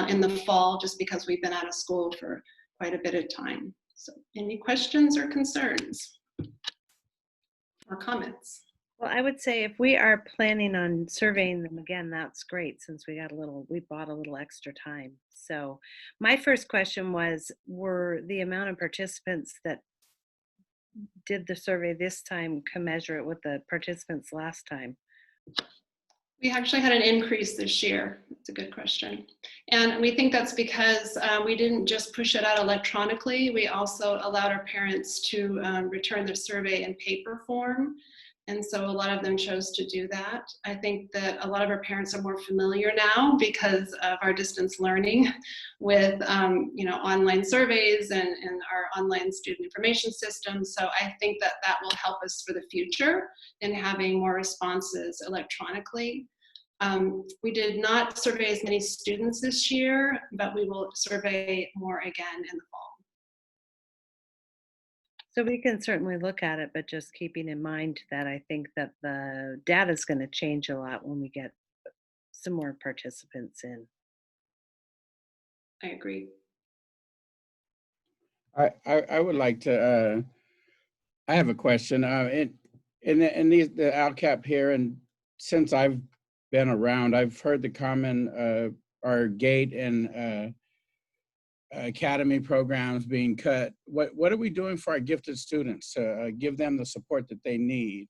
[SPEAKER 1] in the fall, just because we've been out of school for quite a bit of time. So any questions or concerns or comments?
[SPEAKER 4] Well, I would say if we are planning on surveying them again, that's great, since we bought a little extra time. So my first question was, were the amount of participants that did the survey this time commensurate with the participants last time?
[SPEAKER 1] We actually had an increase this year. That's a good question. And we think that's because we didn't just push it out electronically. We also allowed our parents to return their survey in paper form. And so a lot of them chose to do that. I think that a lot of our parents are more familiar now because of our distance learning with online surveys and our online student information system. So I think that that will help us for the future in having more responses electronically. We did not survey as many students this year, but we will survey more again in the fall.
[SPEAKER 4] So we can certainly look at it, but just keeping in mind that I think that the data is going to change a lot when we get some more participants in.
[SPEAKER 1] I agree.
[SPEAKER 9] I would like to, I have a question. In the LCAP here, and since I've been around, I've heard the common, our GATE and academy programs being cut. What are we doing for our gifted students to give them the support that they need?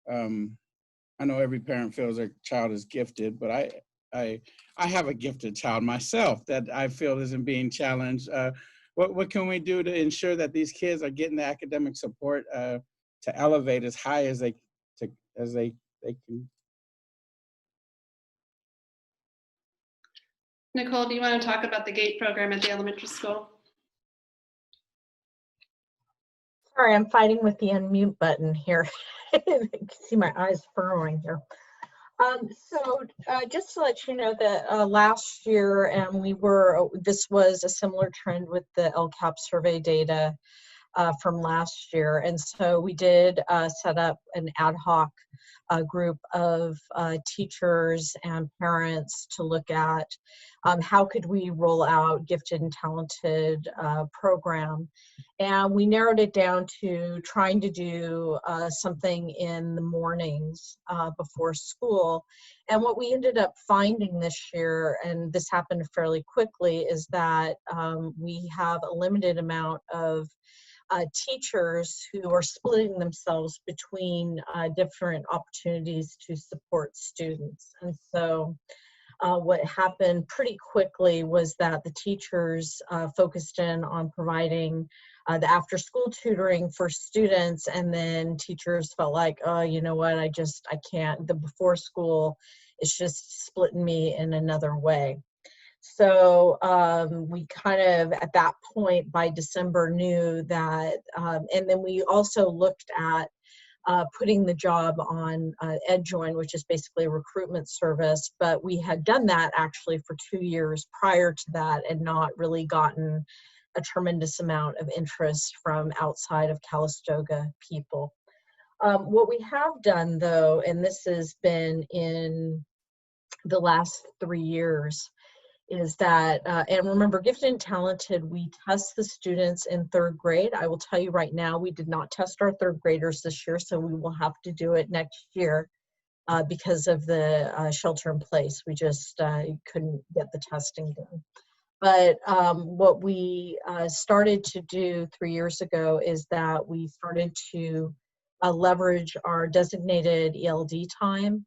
[SPEAKER 9] I know every parent feels their child is gifted, but I have a gifted child myself that I feel isn't being challenged. What can we do to ensure that these kids are getting the academic support to elevate as high as they can?
[SPEAKER 1] Nicole, do you want to talk about the GATE program at the elementary school?
[SPEAKER 7] Sorry, I'm fighting with the unmute button here. You can see my eyes furrowing here. Just to let you know that last year, and this was a similar trend with the LCAP survey data from last year. And so we did set up an ad hoc group of teachers and parents to look at how could we roll out gifted and talented program. And we narrowed it down to trying to do something in the mornings before school. And what we ended up finding this year, and this happened fairly quickly, is that we have a limited amount of teachers who are splitting themselves between different opportunities to support students. And so what happened pretty quickly was that the teachers focused in on providing the after school tutoring for students, and then teachers felt like, oh, you know what, I can't, the before school is just splitting me in another way. So we kind of, at that point, by December, knew that, and then we also looked at putting the job on EdJoin, which is basically a recruitment service, but we had done that actually for 2 years prior to that and not really gotten a tremendous amount of interest from outside of Calistoga people. What we have done though, and this has been in the last 3 years, is that, and remember, gifted and talented, we test the students in 3rd grade. I will tell you right now, we did not test our 3rd graders this year, so we will have to do it next year because of the shelter in place. We just couldn't get the testing done. But what we started to do 3 years ago is that we started to leverage our designated ELD time,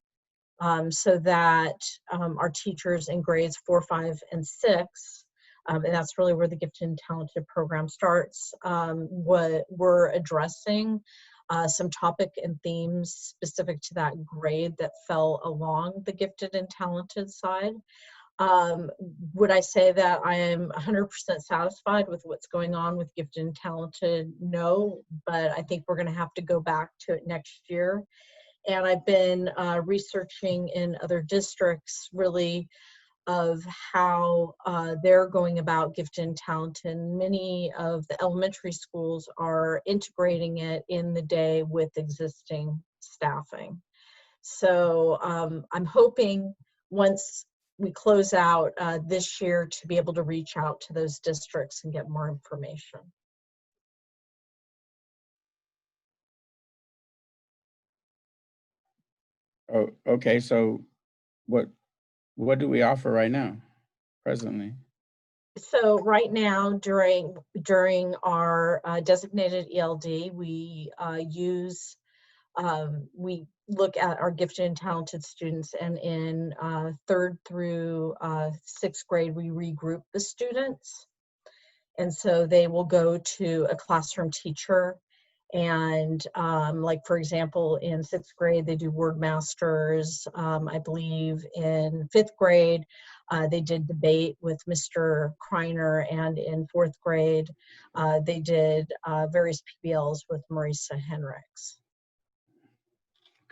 [SPEAKER 7] so that our teachers in grades 4, 5, and 6, and that's really where the Gifted and Talented program starts, we're addressing some topic and themes specific to that grade that fell along the Gifted and Talented side. Would I say that I am 100% satisfied with what's going on with Gifted and Talented? No, but I think we're going to have to go back to it next year. And I've been researching in other districts really of how they're going about Gifted and Talented. Many of the elementary schools are integrating it in the day with existing staffing. So I'm hoping once we close out this year to be able to reach out to those districts and get more information.
[SPEAKER 9] Oh, okay. So what do we offer right now, presently?
[SPEAKER 7] So right now, during our designated ELD, we we look at our gifted and talented students, and in 3rd through 6th grade, we regroup the students. And so they will go to a classroom teacher. And like, for example, in 6th grade, they do word masters. I believe in 5th grade, they did debate with Mr. Kreiner, and in 4th grade, they did various PBLs with Marisa Henricks.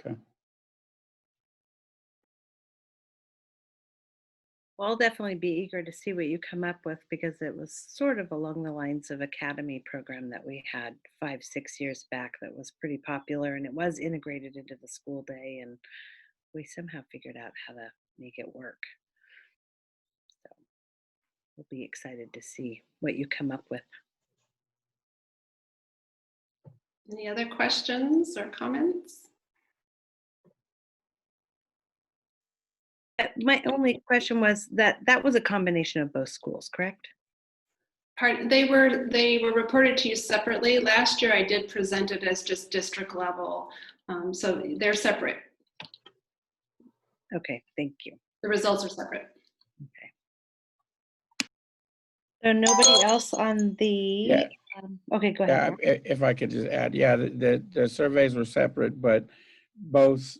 [SPEAKER 9] Okay.
[SPEAKER 4] Well, I'll definitely be eager to see what you come up with, because it was sort of along the lines of academy program that we had 5, 6 years back that was pretty popular, and it was integrated into the school day, and we somehow figured out how to make it work. So we'll be excited to see what you come up with.
[SPEAKER 1] Any other questions or comments?
[SPEAKER 4] My only question was that was a combination of both schools, correct?
[SPEAKER 1] They were reported to you separately. Last year I did present it as just district level. So they're separate.
[SPEAKER 4] Okay, thank you.
[SPEAKER 1] The results are separate.
[SPEAKER 4] Okay. So nobody else on the,
[SPEAKER 9] Yeah.
[SPEAKER 4] Okay, go ahead.
[SPEAKER 9] Yeah, if I could just add, yeah, the surveys were separate, but both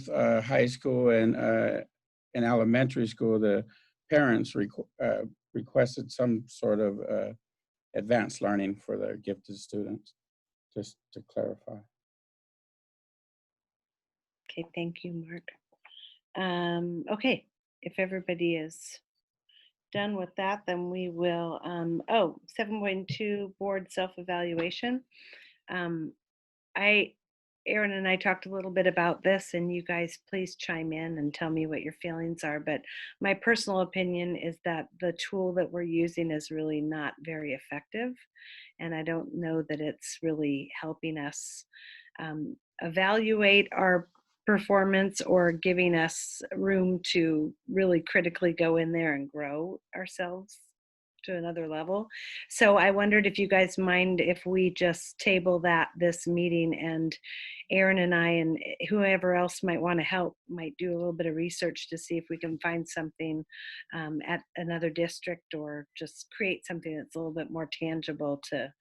[SPEAKER 9] high school and elementary school, the parents requested some sort of advanced learning for their gifted students, just to clarify.
[SPEAKER 4] Okay, thank you, Mark. Okay, if everybody is done with that, then we will, 7.2 board self-evaluation. Erin and I talked a little bit about this, and you guys please chime in and tell me what your feelings are. But my personal opinion is that the tool that we're using is really not very effective. And I don't know that it's really helping us evaluate our performance or giving us room to really critically go in there and grow ourselves to another level. So I wondered if you guys mind if we just table that this meeting, and Erin and I and whoever else might want to help might do a little bit of research to see if we can find something at another district, or just create something that's a little bit more tangible to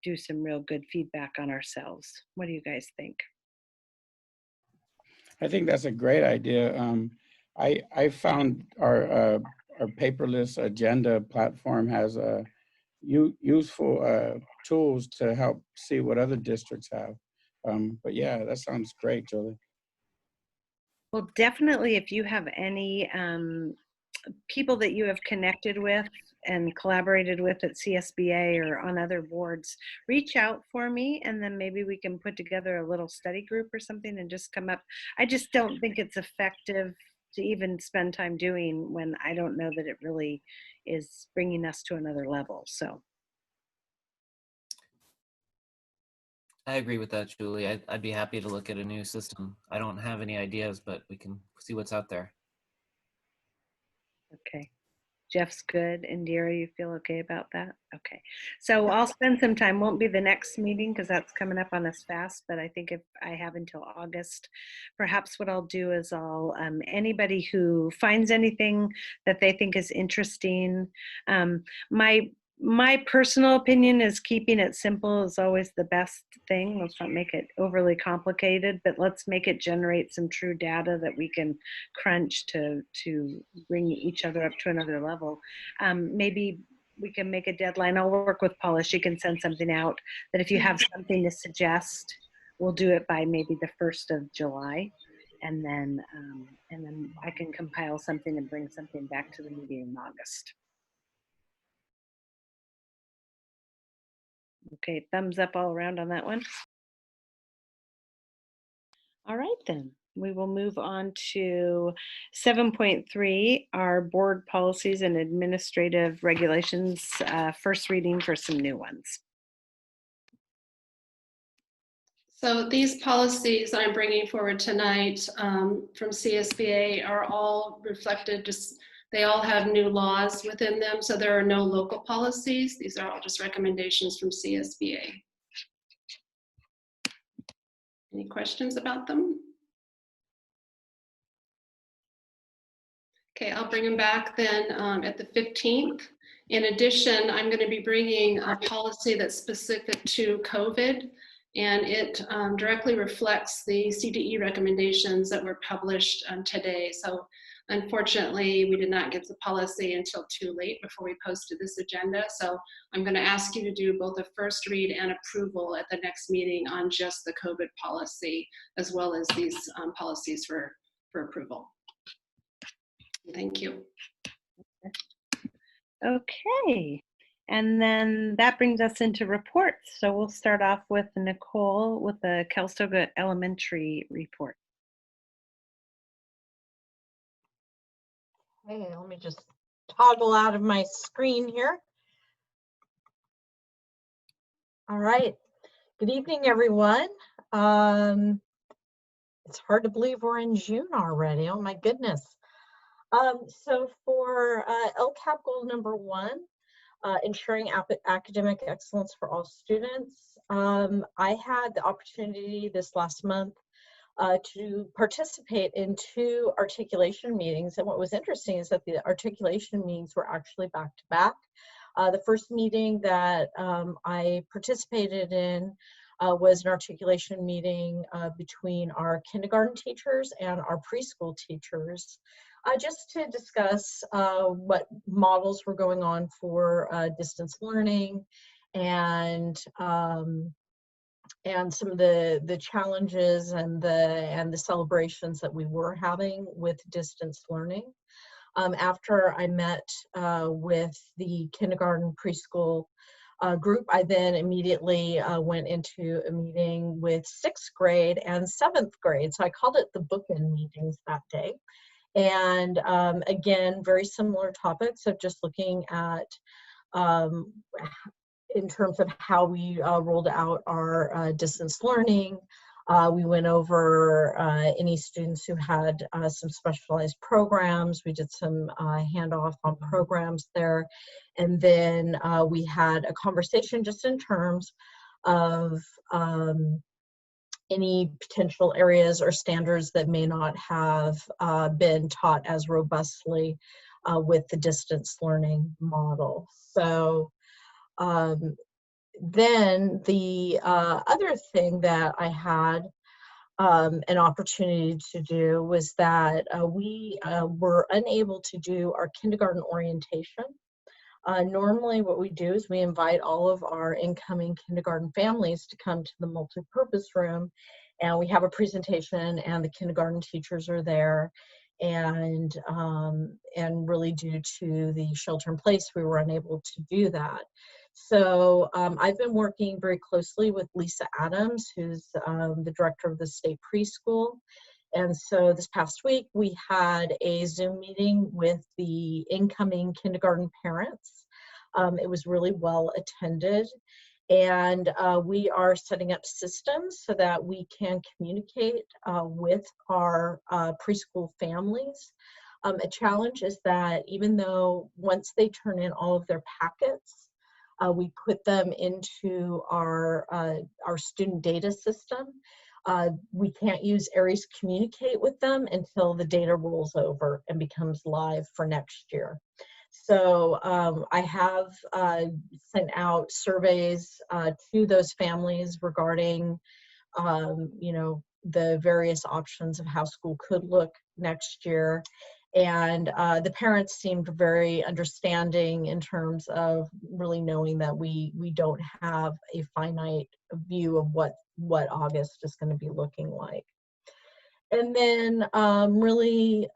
[SPEAKER 4] do some real good feedback on ourselves. What do you guys think?
[SPEAKER 9] I think that's a great idea. I found our paperless agenda platform has useful tools to help see what other districts have. But yeah, that sounds great, Julie.
[SPEAKER 4] Well, definitely if you have any people that you have connected with and collaborated with at CSBA or on other boards, reach out for me, and then maybe we can put together a little study group or something and just come up. I just don't think it's effective to even spend time doing when I don't know that it really is bringing us to another level. So
[SPEAKER 12] I agree with that, Julie. I'd be happy to look at a new system. I don't have any ideas, but we can see what's out there.
[SPEAKER 4] okay. Jeff's good. Indira, you feel okay about that? Okay. So I'll spend some time. Won't be the next meeting because that's coming up on us fast, but I think if I have until August, perhaps what I'll do is I'll, anybody who finds anything that they think is interesting, my personal opinion is keeping it simple is always the best thing. Let's not make it overly complicated, but let's make it generate some true data that we can crunch to bring each other up to another level. Maybe we can make a deadline. I'll work with Paula. She can send something out that if you have something to suggest, we'll do it by maybe the 1st of July. And then I can compile something and bring something back to the meeting in August. Okay, thumbs up all around on that one. All right, then. We will move on to 7.3, our board policies and administrative regulations, first reading for some new ones.
[SPEAKER 1] So these policies I'm bringing forward tonight from CSBA are all reflected, they all have new laws within them, so there are no local policies. These are all just recommendations from CSBA. Any questions about them? Okay, I'll bring them back then at the 15th. In addition, I'm going to be bringing a policy that's specific to COVID, and it directly reflects the CDE recommendations that were published today. So unfortunately, we did not get the policy until too late before we posted this agenda. So I'm going to ask you to do both a first read and approval at the next meeting on just the COVID policy, as well as these policies for approval. Thank you.
[SPEAKER 4] Okay, and then that brings us into reports. So we'll start off with Nicole with the Calistoga Elementary report.
[SPEAKER 7] Hey, let me just toggle out of my screen here. All right. Good evening, everyone. It's hard to believe we're in June already. Oh my goodness. So for LCAP goal number 1, ensuring academic excellence for all students, I had the opportunity this last month to participate in 2 articulation meetings. And what was interesting is that the articulation meetings were actually back to back. The first meeting that I participated in was an articulation meeting between our kindergarten teachers and our preschool teachers, just to discuss what models were going on for distance learning and some of the challenges and the celebrations that we were having with distance learning. After I met with the kindergarten preschool group, I then immediately went into a meeting with 6th grade and 7th grade. So I called it the bookend meetings that day. And again, very similar topics of just looking at in terms of how we rolled out our distance learning. We went over any students who had some specialized programs. We did some handoff on programs there. And then we had a conversation just in terms of any potential areas or standards that may not have been taught as robustly with the distance learning model. So then the other thing that I had an opportunity to do was that we were unable to do our kindergarten orientation. Normally what we do is we invite all of our incoming kindergarten families to come to the multipurpose room, and we have a presentation and the kindergarten teachers are there. And really due to the shelter in place, we were unable to do that. So I've been working very closely with Lisa Adams, who's the director of the state preschool. And so this past week, we had a Zoom meeting with the incoming kindergarten parents. It was really well attended. And we are setting up systems so that we can communicate with our preschool families. A challenge is that even though once they turn in all of their packets, we put them into our student data system. We can't use Aries Communicate with them until the data rolls over and becomes live for next year. So I have sent out surveys to those families regarding, you know, the various options of how school could look next year. And the parents seemed very understanding in terms of really knowing that we don't have a finite view of what August is going to be looking like. And then really,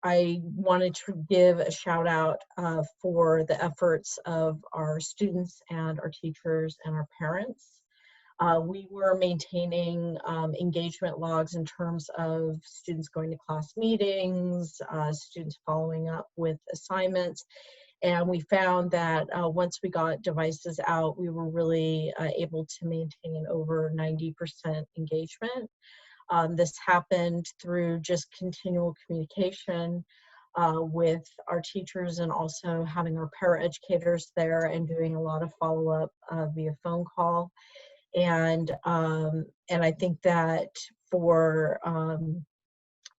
[SPEAKER 7] I wanted to give a shout out for the efforts of our students and our teachers and our parents. We were maintaining engagement logs in terms of students going to class meetings, students following up with assignments. And we found that once we got devices out, we were really able to maintain over 90% engagement. This happened through just continual communication with our teachers, and also having our paraeducators there and doing a lot of follow-up via phone call. And I think that for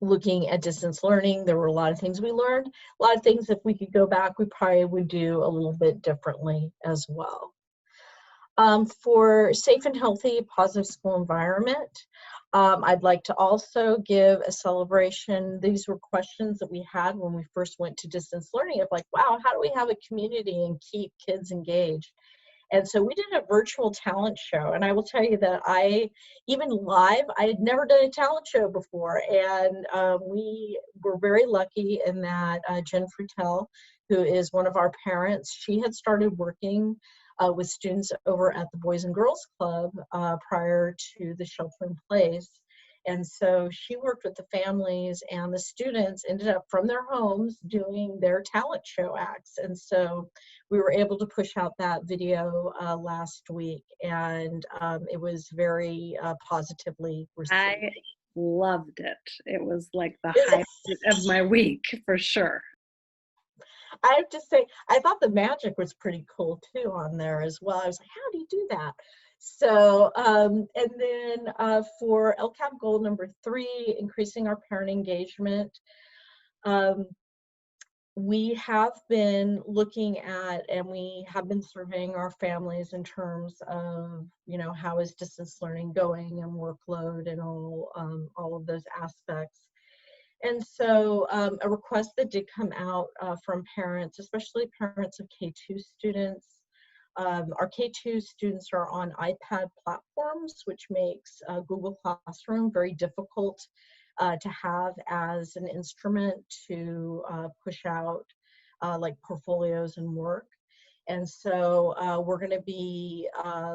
[SPEAKER 7] looking at distance learning, there were a lot of things we learned. A lot of things, if we could go back, we probably would do a little bit differently as well. For safe and healthy, positive school environment, I'd like to also give a celebration. These were questions that we had when we first went to distance learning of like, wow, how do we have a community and keep kids engaged? And so we did a virtual talent show. And I will tell you that even live, I had never done a talent show before. And we were very lucky in that Jen Frutel, who is one of our parents, she had started working with students over at the Boys and Girls Club prior to the shelter in place. And so she worked with the families, and the students ended up from their homes doing their talent show acts. And so we were able to push out that video last week, and it was very positively received.
[SPEAKER 4] I loved it. It was like the highlight of my week for sure.
[SPEAKER 7] I have to say, I thought the magic was pretty cool too on there as well. I was like, how do you do that? So, and then for LCAP goal number 3, increasing our parent engagement, we have been looking at, and we have been surveying our families in terms of, you know, how is distance learning going and workload and all of those aspects. And so a request that did come out from parents, especially parents of K2 students. Our K2 students are on iPad platforms, which makes Google Classroom very difficult to have as an instrument to push out like portfolios and work. And so we're going to be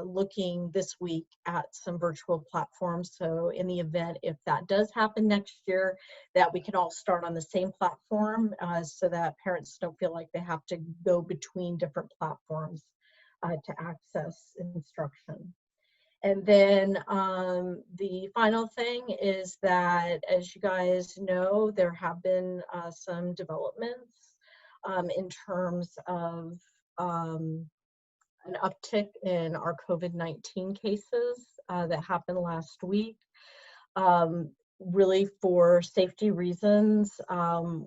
[SPEAKER 7] looking this week at some virtual platforms. So in the event, if that does happen next year, that we can all start on the same platform so that parents don't feel like they have to go between different platforms to access instruction. And then the final thing is that, as you guys know, there have been some developments in terms of an uptick in our COVID-19 cases that happened last week. Really, for safety reasons,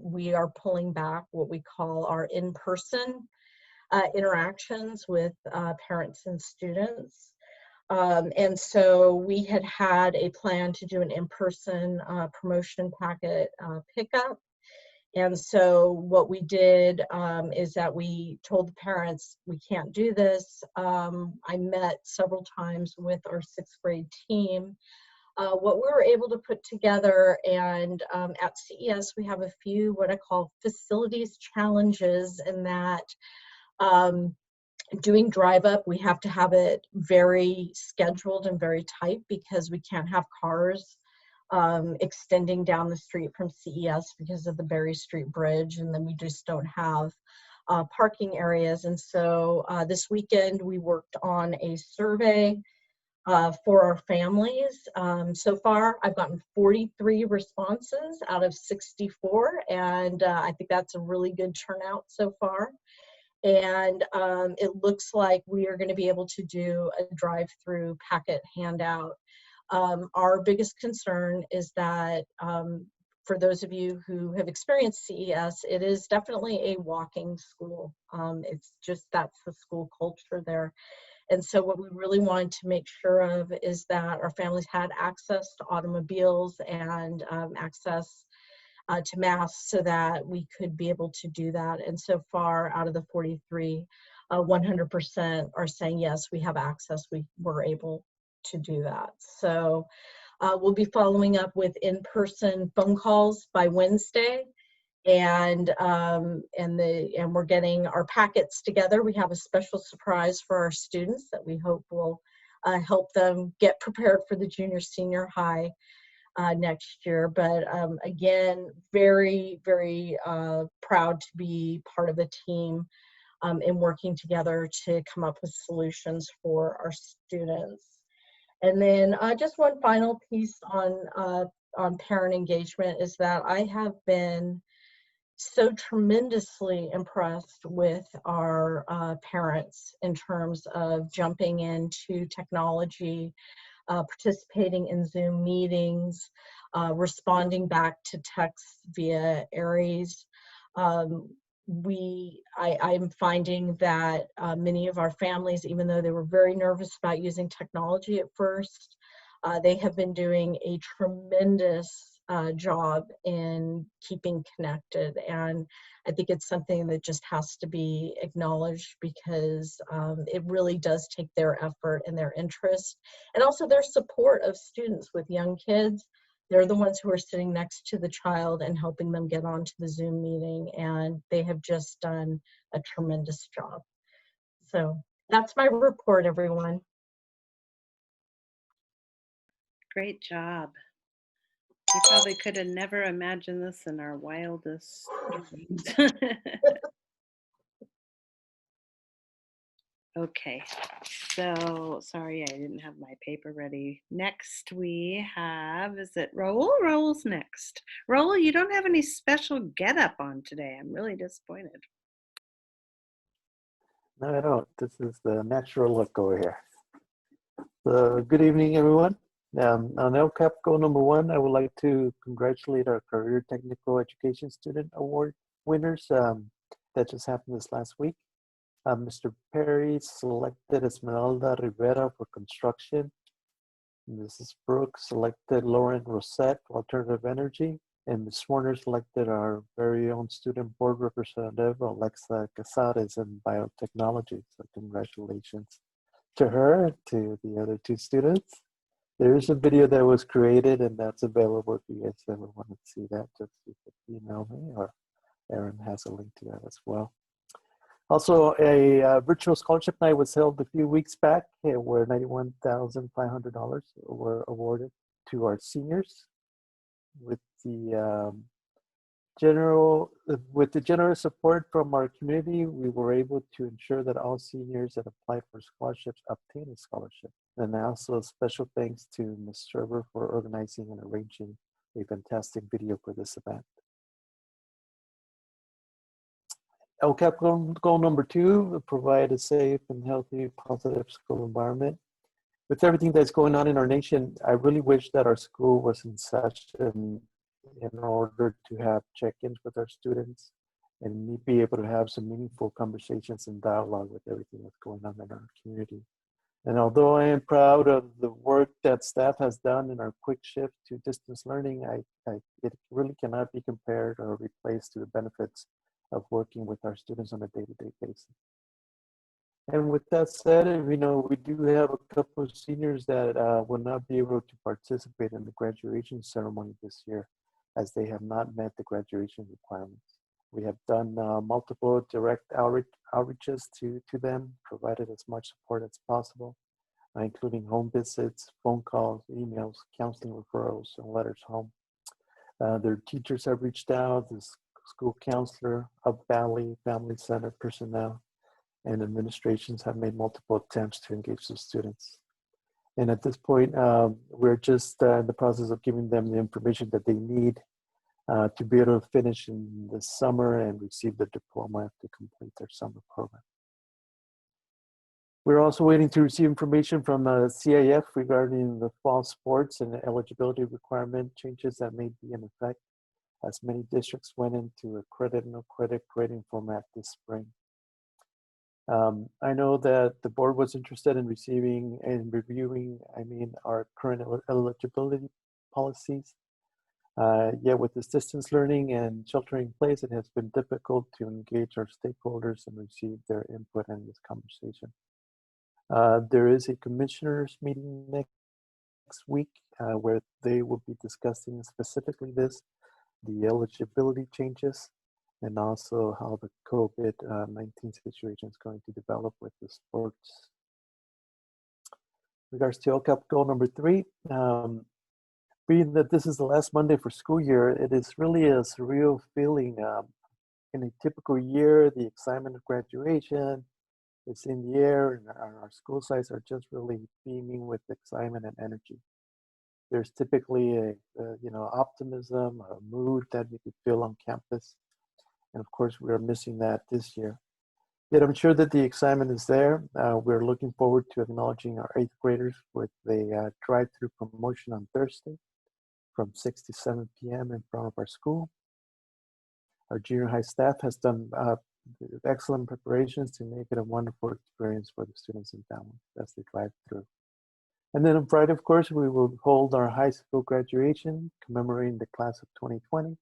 [SPEAKER 7] we are pulling back what we call our in-person interactions with parents and students. And so we had a plan to do an in-person promotion packet pickup. And so what we did is that we told the parents, we can't do this. I met several times with our 6th grade team. What we were able to put together, and at CES we have a few what I call facilities challenges, in that doing drive up, we have to have it very scheduled and very tight because we can't have cars extending down the street from CES because of the Berry Street Bridge, and then we just don't have parking areas. And so this weekend we worked on a survey for our families. So far I've gotten 43 responses out of 64, and I think that's a really good turnout so far. And it looks like we are going to be able to do a drive-through packet handout. Our biggest concern is that for those of you who have experienced CES, it is definitely a walking school. It's just, that's the school culture there. And so what we really wanted to make sure of is that our families had access to automobiles and access to masks, so that we could be able to do that. And so far, out of the 43, 100% are saying, yes, we have access. We were able to do that. So we'll be following up with in-person phone calls by Wednesday. And we're getting our packets together. We have a special surprise for our students that we hope will help them get prepared for the junior senior high next year. But again, very, very proud to be part of a team in working together to come up with solutions for our students. And then just one final piece on parent engagement is that I have been so tremendously impressed with our parents in terms of jumping into technology, participating in Zoom meetings, responding back to texts via Aries. I'm finding that many of our families, even though they were very nervous about using technology at first, they have been doing a tremendous job in keeping connected. And I think it's something that just has to be acknowledged, because it really does take their effort and their interest, and also their support of students with young kids. They're the ones who are sitting next to the child and helping them get onto the Zoom meeting, and they have just done a tremendous job. So that's my report, everyone.
[SPEAKER 4] Great job. We probably could have never imagined this in our wildest dreams. Okay, so sorry I didn't have my paper ready. Next we have, is it Raul? Raul's next. Raul, you don't have any special getup on today. I'm really disappointed.
[SPEAKER 13] No, I don't. This is the natural look over here. So, good evening, everyone. On LCAP goal number 1, I would like to congratulate our Career Technical Education Student Award winners. That just happened this last week. Mr. Perry selected Esmeralda Rivera for construction. Mrs. Brooks selected Lauren Rosette, alternative energy. And Ms. Warner selected our very own student board representative, Alexa Casares, in biotechnology. So congratulations to her and to the other 2 students. There is a video that was created, and that's available if you guys ever want to see that. Just you can email me, or Aaron has a link to that as well. Also, a virtual scholarship night was held a few weeks back, where $91,500 were awarded to our seniors. With the generous support from our community, we were able to ensure that all seniors that applied for scholarships obtain a scholarship. And also special thanks to Ms. Server for organizing and arranging a fantastic video for this event. LCAP goal number 2, provide a safe and healthy, positive school environment. With everything that's going on in our nation, I really wish that our school was in session in order to have check-ins with our students and be able to have some meaningful conversations and dialogue with everything that's going on in our community. And although I am proud of the work that staff has done in our quick shift to distance learning, it really cannot be compared or replaced to the benefits of working with our students on a day-to-day basis. And with that said, we do have a couple of seniors that will not be able to participate in the graduation ceremony this year, as they have not met the graduation requirements. We have done multiple direct outreaches to them, provided as much support as possible, including home visits, phone calls, emails, counseling referrals, and letters home. Their teachers have reached out, the school counselor, Up Valley, Family Center personnel, and administrations have made multiple attempts to engage the students. And at this point, we're just in the process of giving them the information that they need to be able to finish in the summer and receive the diploma to complete their summer program. We're also waiting to receive information from CIF regarding the fall sports and the eligibility requirement changes that may be in effect, as many districts went into a credit and no credit grading format this spring. I know that the board was interested in receiving and reviewing, our current eligibility policies. Yet with this distance learning and sheltering in place, it has been difficult to engage our stakeholders and receive their input in this conversation. There is a commissioners meeting next week where they will be discussing specifically the eligibility changes, and also how the COVID-19 situation is going to develop with the sports. In regards to LCAP goal number 3, being that this is the last Monday for school year, it is really a surreal feeling. In a typical year, the excitement of graduation is in the air, and our school sites are just really beaming with excitement and energy. There's typically a optimism, a mood that you could feel on campus. And of course, we are missing that this year. Yet I'm sure that the excitement is there. We're looking forward to acknowledging our 8th graders with a drive-through promotion on Thursday from 6 to 7 p.m. in front of our school. Our junior high staff has done excellent preparations to make it a wonderful experience for the students and families as they drive through. And then on Friday, of course, we will hold our high school graduation, commemorating the class of 2020.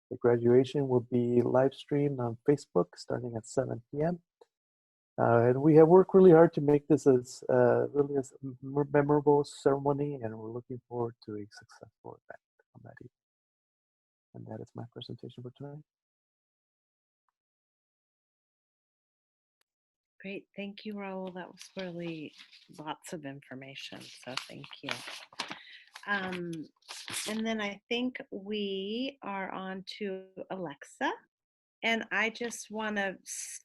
[SPEAKER 13] The graduation will be live streamed on Facebook starting at 7 p.m. And we have worked really hard to make this as really as memorable ceremony, and we're looking forward to a successful event on that evening. And that is my presentation for tonight.
[SPEAKER 4] Great, thank you, Raul. That was really lots of information, so thank you. And then I think we are on to Alexa. And I just want to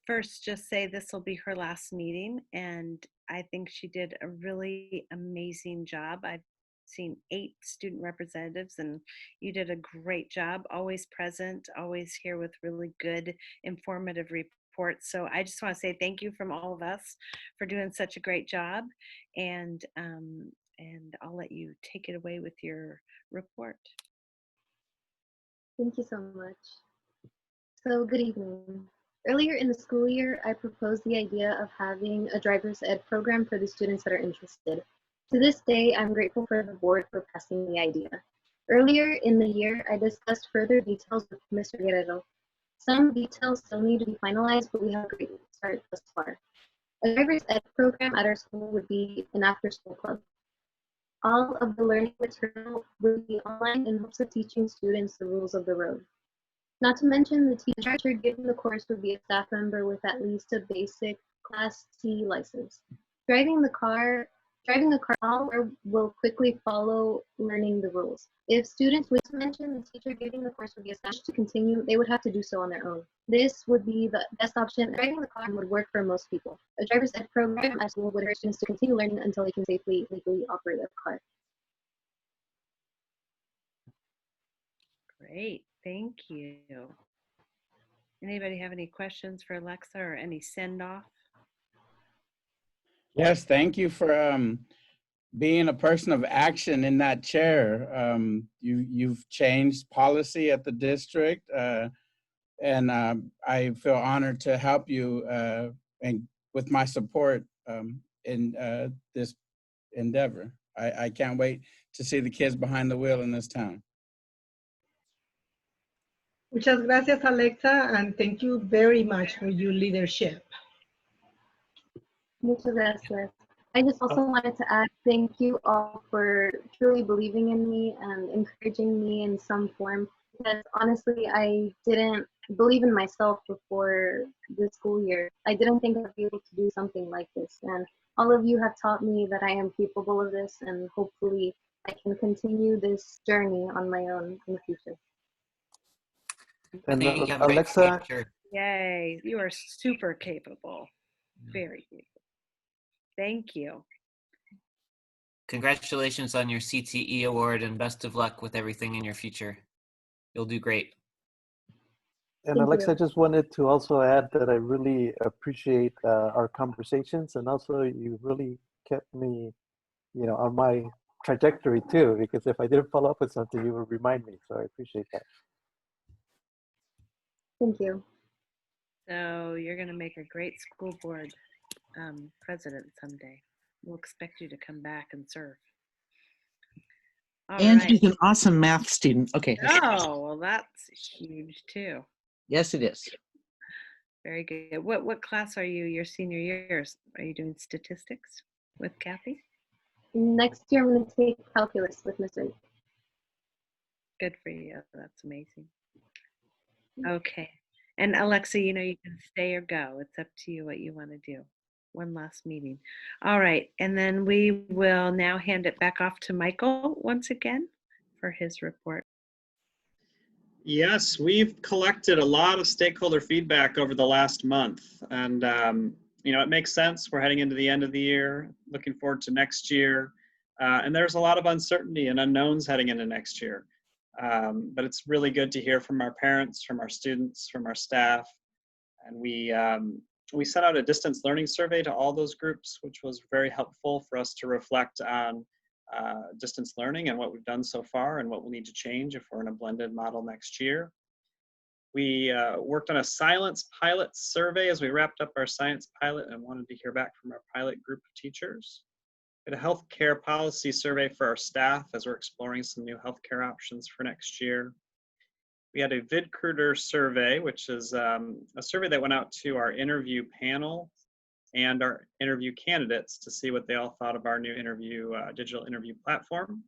[SPEAKER 4] first just say this will be her last meeting, and I think she did a really amazing job. I've seen 8 student representatives, and you did a great job, always present, always here with really good informative reports. So I just want to say thank you from all of us for doing such a great job, and I'll let you take it away with your report.
[SPEAKER 14] Thank you so much. So good evening. Earlier in the school year, I proposed the idea of having a driver's ed program for the students that are interested. To this day, I'm grateful for the board for passing the idea. Earlier in the year, I discussed further details with Mr. Guerrero. Some details still need to be finalized, but we have a great start thus far. A driver's ed program at our school would be an after-school club. All of the learning material would be online in hopes of teaching students the rules of the road. Not to mention, the teacher giving the course would be a staff member with at least a basic Class C license. Driving the car all will quickly follow learning the rules. If students wish to mention, the teacher giving the course would be established to continue, they would have to do so on their own. This would be the best option. Driving the car would work for most people. A driver's ed program at school would encourage students to continue learning until they can safely, legally operate a car.
[SPEAKER 4] Great, thank you. Anybody have any questions for Alexa or any send-off?
[SPEAKER 9] Yes, thank you for being a person of action in that chair. You've changed policy at the district, and I feel honored to help you and with my support in this endeavor. I can't wait to see the kids behind the wheel in this town.
[SPEAKER 8] Muchas gracias, Alexa, and thank you very much for your leadership.
[SPEAKER 14] Muchas gracias. I just also wanted to add thank you all for truly believing in me and encouraging me in some form. Because honestly, I didn't believe in myself before the school year. I didn't think I'd be able to do something like this. And all of you have taught me that I am capable of this, and hopefully I can continue this journey on my own in the future.
[SPEAKER 12] I
[SPEAKER 13] And
[SPEAKER 12] think you have a great
[SPEAKER 13] Alexa,
[SPEAKER 12] future.
[SPEAKER 4] Yay, you are super capable. Very capable. Thank you.
[SPEAKER 12] Congratulations on your CTE award and best of luck with everything in your future. You'll do great.
[SPEAKER 13] and
[SPEAKER 14] Thank
[SPEAKER 13] Alexa, I
[SPEAKER 14] you.
[SPEAKER 13] just wanted to also add that I really appreciate our conversations, and also you really kept me, on my trajectory too, because if I didn't follow up with something, you would remind me. So I appreciate that.
[SPEAKER 14] Thank you.
[SPEAKER 4] So you're going to make a great school board president someday. We'll expect you to come back and serve. All
[SPEAKER 15] And
[SPEAKER 4] right.
[SPEAKER 15] she's an awesome math student. Okay.
[SPEAKER 4] Oh, well, that's huge too.
[SPEAKER 15] Yes, it is.
[SPEAKER 4] Very good. What class are you your senior years? Are you doing statistics with Kathy?
[SPEAKER 14] Next year, I'm going to take calculus with Miss Ray.
[SPEAKER 4] Good for you. That's amazing. Okay. And Alexa, you can stay or go. It's up to you what you want to do. One last meeting. All right. And then we will now hand it back off to Michael once again for his report.
[SPEAKER 11] Yes, we've collected a lot of stakeholder feedback over the last month, and it makes sense. We're heading into the end of the year, looking forward to next year, and there's a lot of uncertainty and unknowns heading into next year. But it's really good to hear from our parents, from our students, from our staff, and we sent out a distance learning survey to all those groups, which was very helpful for us to reflect on distance learning and what we've done so far and what we'll need to change if we're in a blended model next year. We worked on a science pilot survey as we wrapped up our science pilot and wanted to hear back from our pilot group of teachers. We had a healthcare policy survey for our staff as we're exploring some new healthcare options for next year. We had a VidCruiter survey, which is a survey that went out to our interview panel and our interview candidates to see what they all thought of our new digital interview platform.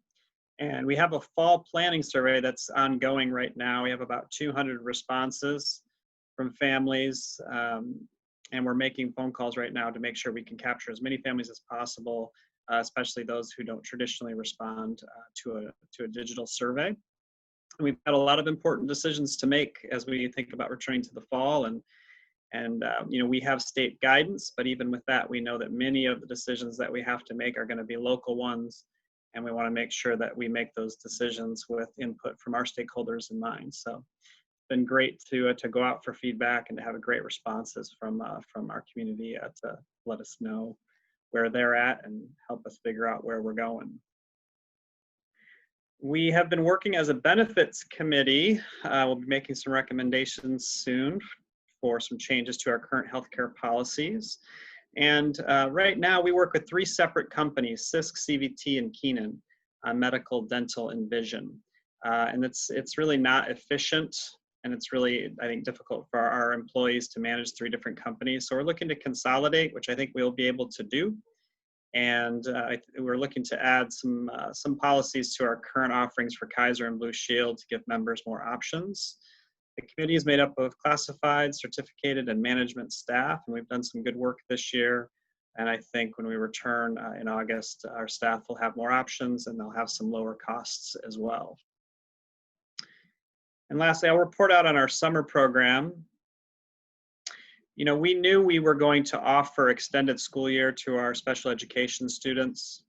[SPEAKER 11] And we have a fall planning survey that's ongoing right now. We have about 200 responses from families, and we're making phone calls right now to make sure we can capture as many families as possible, especially those who don't traditionally respond to a digital survey. And we've got a lot of important decisions to make as we think about returning to the fall, and we have state guidance, but even with that, we know that many of the decisions that we have to make are going to be local ones, and we want to make sure that we make those decisions with input from our stakeholders in mind. So it's been great to go out for feedback and to have great responses from our community to let us know where they're at and help us figure out where we're going. We have been working as a benefits committee. We'll be making some recommendations soon for some changes to our current healthcare policies. And right now we work with 3 separate companies, CISC, CVT, and Keenan, on medical, dental, and vision. And it's really not efficient, and it's really, I think, difficult for our employees to manage 3 different companies. So we're looking to consolidate, which I think we'll be able to do. And we're looking to add some policies to our current offerings for Kaiser and Blue Shield to give members more options. The committee is made up of classified, certificated, and management staff, and we've done some good work this year. And I think when we return in August, our staff will have more options and they'll have some lower costs as well. And lastly, I'll report out on our summer program. We knew we were going to offer extended school year to our special education students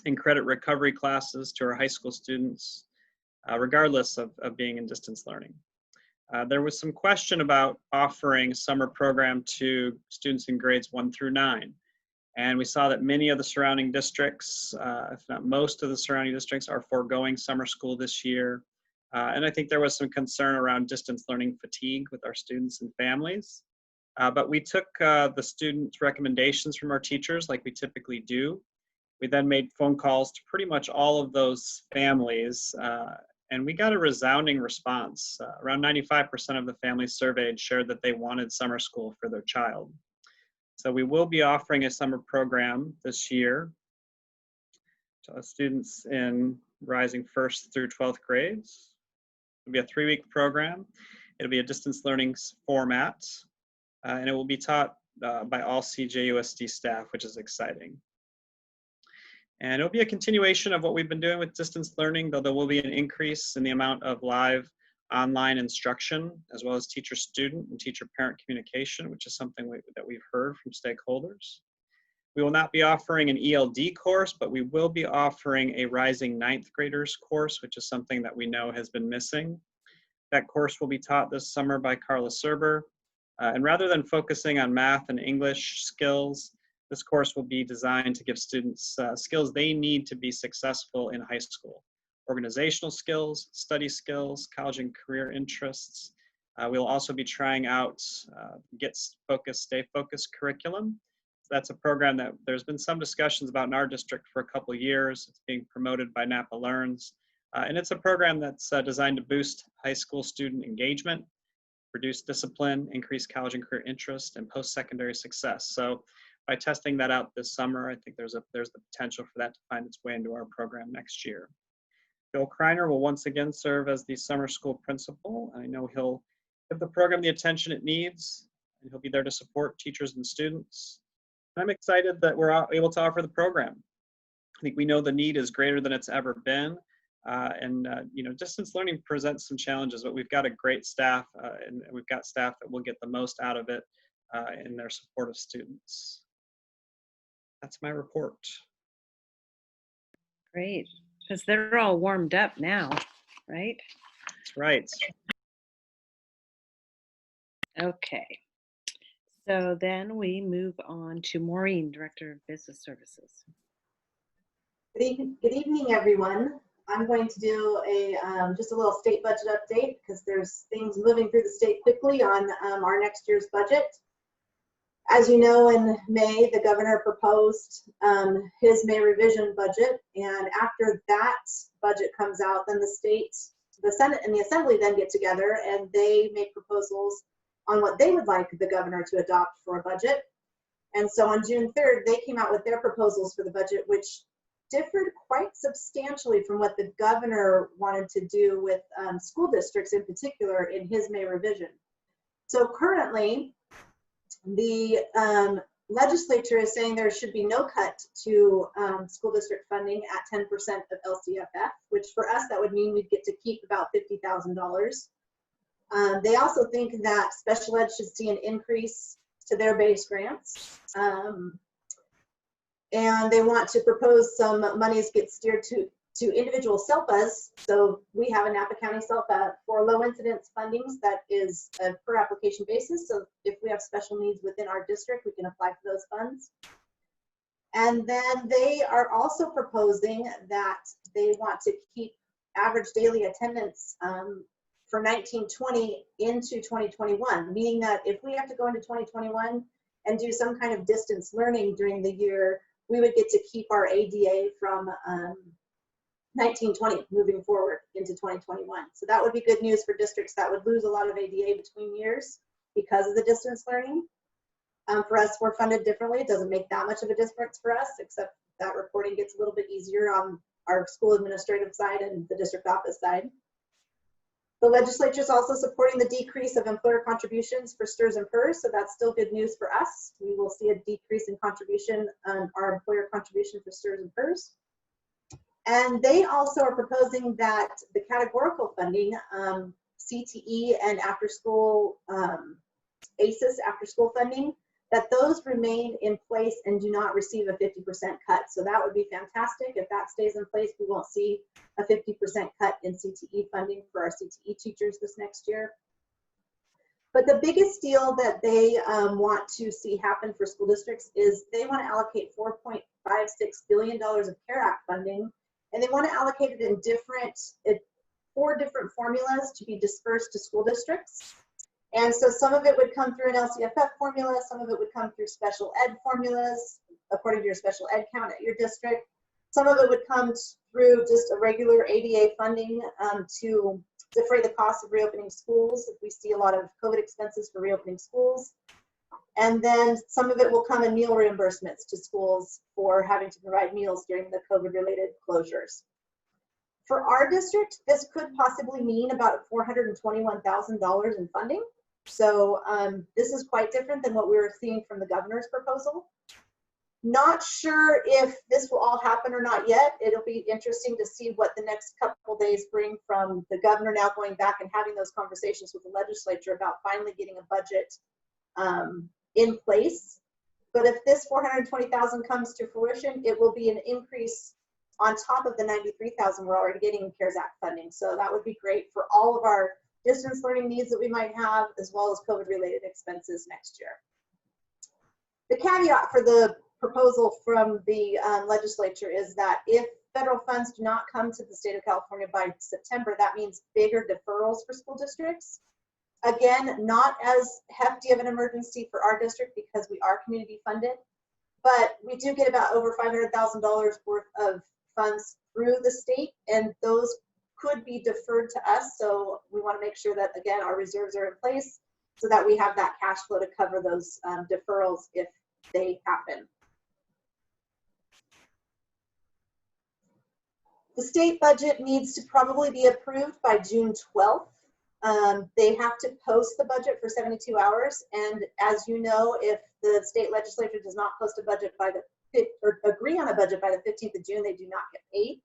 [SPEAKER 11] and credit recovery classes to our high school students, regardless of being in distance learning. There was some question about offering summer program to students in grades 1 through 9. And we saw that many of the surrounding districts, if not most of the surrounding districts, are foregoing summer school this year. And I think there was some concern around distance learning fatigue with our students and families. But we took the student recommendations from our teachers like we typically do. We then made phone calls to pretty much all of those families, and we got a resounding response. Around 95% of the families surveyed shared that they wanted summer school for their child. So we will be offering a summer program this year to students in rising 1st through 12th grades. It'll be a 3-week program. It'll be a distance learning format, and it will be taught by all CJUSD staff, which is exciting. And it'll be a continuation of what we've been doing with distance learning, though there will be an increase in the amount of live online instruction, as well as teacher-student and teacher-parent communication, which is something that we've heard from stakeholders. We will not be offering an ELD course, but we will be offering a Rising 9th graders course, which is something that we know has been missing. That course will be taught this summer by Carla Serber. And rather than focusing on math and English skills, this course will be designed to give students skills they need to be successful in high school. Organizational skills, study skills, college and career interests. We'll also be trying out Get Focused, Stay Focused curriculum. That's a program that there's been some discussions about in our district for a couple of years. It's being promoted by Napa Learns. And it's a program that's designed to boost high school student engagement, reduce discipline, increase college and career interest, and post-secondary success. So by testing that out this summer, I think there's the potential for that to find its way into our program next year. Bill Kreiner will once again serve as the summer school principal. I know he'll give the program the attention it needs, and he'll be there to support teachers and students. And I'm excited that we're able to offer the program. I think we know the need is greater than it's ever been. You know, distance learning presents some challenges, but we've got a great staff, and we've got staff that will get the most out of it in their support of students. That's my report.
[SPEAKER 4] Great, because they're all warmed up now, right?
[SPEAKER 11] That's right.
[SPEAKER 4] Okay. So then we move on to Maureen, Director of Business Services.
[SPEAKER 16] Good evening, everyone. I'm going to do just a little state budget update because there's things moving through the state quickly on our next year's budget. As you know, in May, the governor proposed his May revision budget, and after that budget comes out, then the state, the Senate, and the Assembly then get together and they make proposals on what they would like the governor to adopt for a budget. And so on June 3rd, they came out with their proposals for the budget, which differed quite substantially from what the governor wanted to do with school districts in particular in his May revision. So currently, the legislature is saying there should be no cut to school district funding at 10% of LCFF, which for us, that would mean we'd get to keep about $50,000. They also think that special ed should see an increase to their base grants. And they want to propose some monies get steered to individual SELPAs. So we have a Napa County SELPA for low incidence fundings that is a per application basis. So if we have special needs within our district, we can apply for those funds. And then they are also proposing that they want to keep average daily attendance for 1920 into 2021, meaning that if we have to go into 2021 and do some kind of distance learning during the year, we would get to keep our ADA from 1920 moving forward into 2021. So that would be good news for districts that would lose a lot of ADA between years because of the distance learning. For us, we're funded differently. It doesn't make that much of a difference for us, except that reporting gets a little bit easier on our school administrative side and the district office side. The legislature is also supporting the decrease of employer contributions for STRS and PERS, so that's still good news for us. We will see a decrease in contribution, our employer contribution for STRS and PERS. And they also are proposing that the categorical funding, CTE and after school, ACES after school funding, that those remain in place and do not receive a 50% cut. So that would be fantastic. If that stays in place, we won't see a 50% cut in CTE funding for our CTE teachers this next year. But the biggest deal that they want to see happen for school districts is they want to allocate $4.56 billion of CARE Act funding, and they want to allocate it in 4 different formulas to be dispersed to school districts. And so some of it would come through an LCFF formula, some of it would come through special ed formulas, according to your special ed count at your district. Some of it would come through just a regular ADA funding to defray the cost of reopening schools if we see a lot of COVID expenses for reopening schools. And then some of it will come in meal reimbursements to schools for having to provide meals during the COVID-related closures. For our district, this could possibly mean about $421,000 in funding. So this is quite different than what we were seeing from the governor's proposal. Not sure if this will all happen or not yet. It'll be interesting to see what the next couple days bring from the governor now going back and having those conversations with the legislature about finally getting a budget in place. But if this 420,000 comes to fruition, it will be an increase on top of the 93,000 we're already getting in CARES Act funding. So that would be great for all of our distance learning needs that we might have, as well as COVID-related expenses next year. The caveat for the proposal from the legislature is that if federal funds do not come to the state of California by September, that means bigger deferrals for school districts. Again, not as hefty of an emergency for our district because we are community funded, but we do get about over $500,000 worth of funds through the state, and those could be deferred to us. So we want to make sure that, again, our reserves are in place so that we have that cash flow to cover those deferrals if they happen. The state budget needs to probably be approved by June 12th. They have to post the budget for 72 hours. And as you know, if the state legislature does not post a budget by the or agree on a budget by the 15th of June, they do not get paid.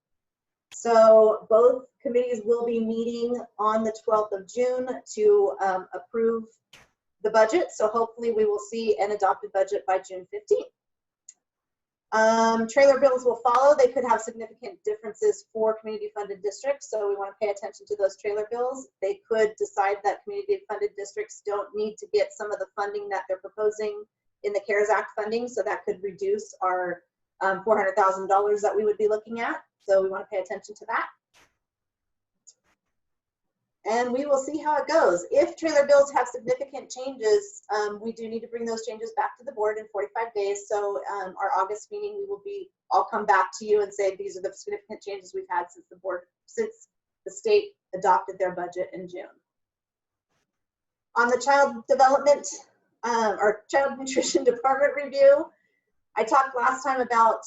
[SPEAKER 16] So both committees will be meeting on the 12th of June to approve the budget. So hopefully we will see an adopted budget by June 15th. Trailer bills will follow. They could have significant differences for community funded districts. So we want to pay attention to those trailer bills. They could decide that community funded districts don't need to get some of the funding that they're proposing in the CARES Act funding. So that could reduce our $400,000 that we would be looking at. So we want to pay attention to that. And we will see how it goes. If trailer bills have significant changes, we do need to bring those changes back to the board in 45 days. So our August meeting, I'll come back to you and say these are the significant changes we've had since the state adopted their budget in June. On the child development or child nutrition department review, I talked last time about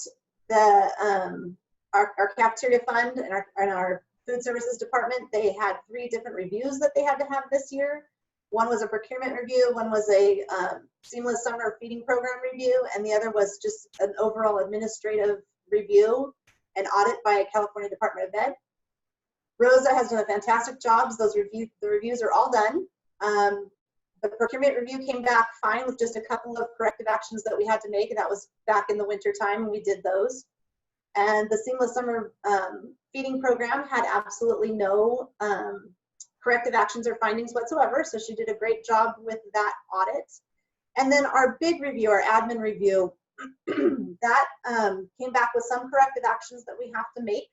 [SPEAKER 16] the our cafeteria fund and our food services department. They had 3 different reviews that they had to have this year. One was a procurement review, one was a seamless summer feeding program review, and the other was just an overall administrative review and audit by a California Department of Ed. Rosa has done a fantastic job. The reviews are all done. The procurement review came back fine with just a couple of corrective actions that we had to make, and that was back in the winter time, and we did those. And the seamless summer feeding program had absolutely no corrective actions or findings whatsoever. So she did a great job with that audit. And then our big review, our admin review, that came back with some corrective actions that we have to make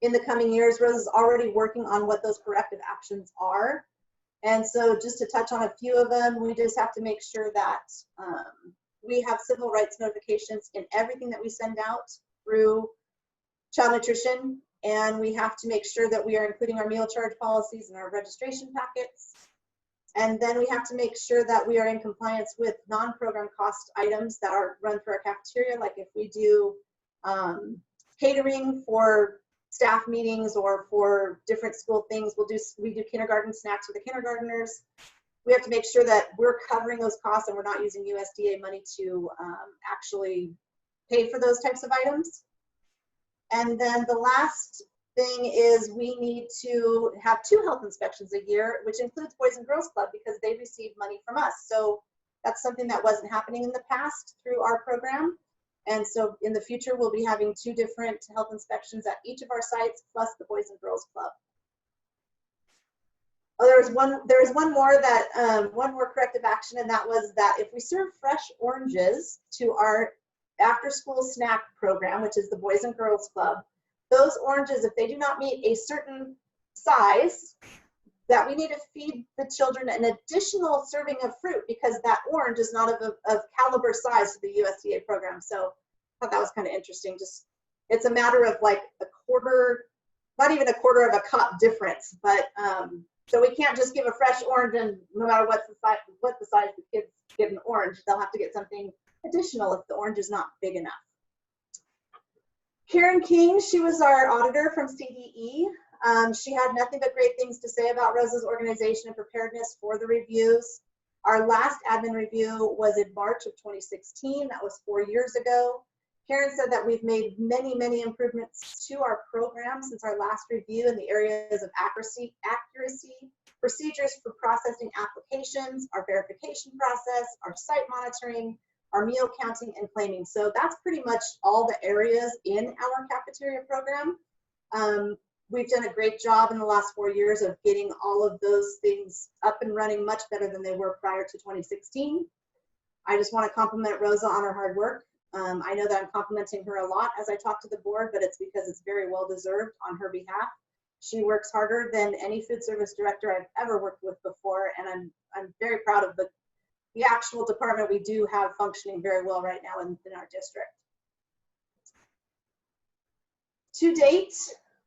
[SPEAKER 16] in the coming years. Rose is already working on what those corrective actions are. And so just to touch on a few of them, we just have to make sure that we have civil rights notifications in everything that we send out through child nutrition. And we have to make sure that we are including our meal charge policies in our registration packets. And then we have to make sure that we are in compliance with non-program cost items that are run through our cafeteria. Like if we do catering for staff meetings or for different school things, we do kindergarten snacks for the kindergartners. We have to make sure that we're covering those costs and we're not using USDA money to actually pay for those types of items. And then the last thing is we need to have 2 health inspections a year, which includes Boys and Girls Club because they receive money from us. So that's something that wasn't happening in the past through our program. And so in the future, we'll be having 2 different health inspections at each of our sites, plus the Boys and Girls Club. Oh, there was one more corrective action, and that was that if we serve fresh oranges to our after-school snack program, which is the Boys and Girls Club, those oranges, if they do not meet a certain size, that we need to feed the children an additional serving of fruit because that orange is not of caliber size to the USDA program. So I thought that was kind of interesting. Just, it's a matter of like a quarter, not even a quarter of a cup difference, but so we can't just give a fresh orange and no matter what the size the kids get an orange, they'll have to get something additional if the orange is not big enough. Karen King, she was our auditor from CDE. She had nothing but great things to say about Rosa's organization and preparedness for the reviews. Our last admin review was in March of 2016. That was 4 years ago. Karen said that we've made many, many improvements to our program since our last review in the areas of accuracy, procedures for processing applications, our verification process, our site monitoring, our meal counting and claiming. So that's pretty much all the areas in our cafeteria program. We've done a great job in the last 4 years of getting all of those things up and running much better than they were prior to 2016. I just want to compliment Rosa on her hard work. I know that I'm complimenting her a lot as I talk to the board, but it's because it's very well deserved on her behalf. She works harder than any food service director I've ever worked with before, and I'm very proud of the actual department we do have functioning very well right now in our district. To date,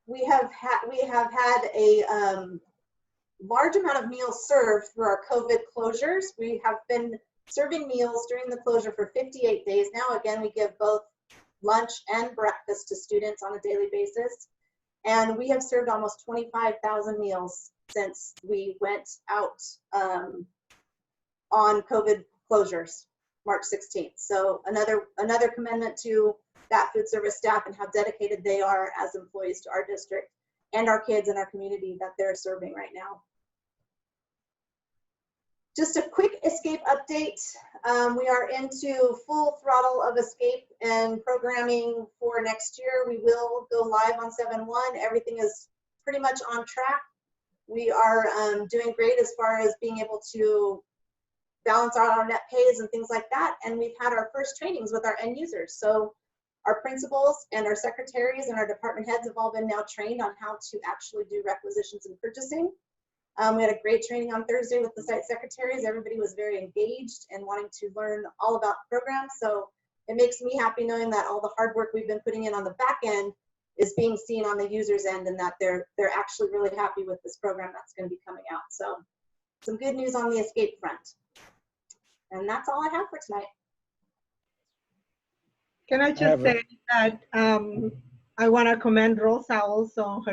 [SPEAKER 16] we have had a large amount of meals served through our COVID closures. We have been serving meals during the closure for 58 days now. Again, we give both lunch and breakfast to students on a daily basis. And we have served almost 25,000 meals since we went out on COVID closures, March 16th. So another commendment to that food service staff and how dedicated they are as employees to our district and our kids and our community that they're serving right now. Just a quick escape update. We are into full throttle of escape and programming for next year. We will go live on 7/1. Everything is pretty much on track. We are doing great as far as being able to balance out our net pays and things like that. And we've had our first trainings with our end users. So our principals and our secretaries and our department heads have all been now trained on how to actually do requisitions and purchasing. We had a great training on Thursday with the site secretaries. Everybody was very engaged and wanting to learn all about the program. So it makes me happy knowing that all the hard work we've been putting in on the back end is being seen on the user's end and that they're actually really happy with this program that's going to be coming out. So some good news on the escape front. And that's all I have for tonight.
[SPEAKER 8] Can I just say that I want to commend Rosa also on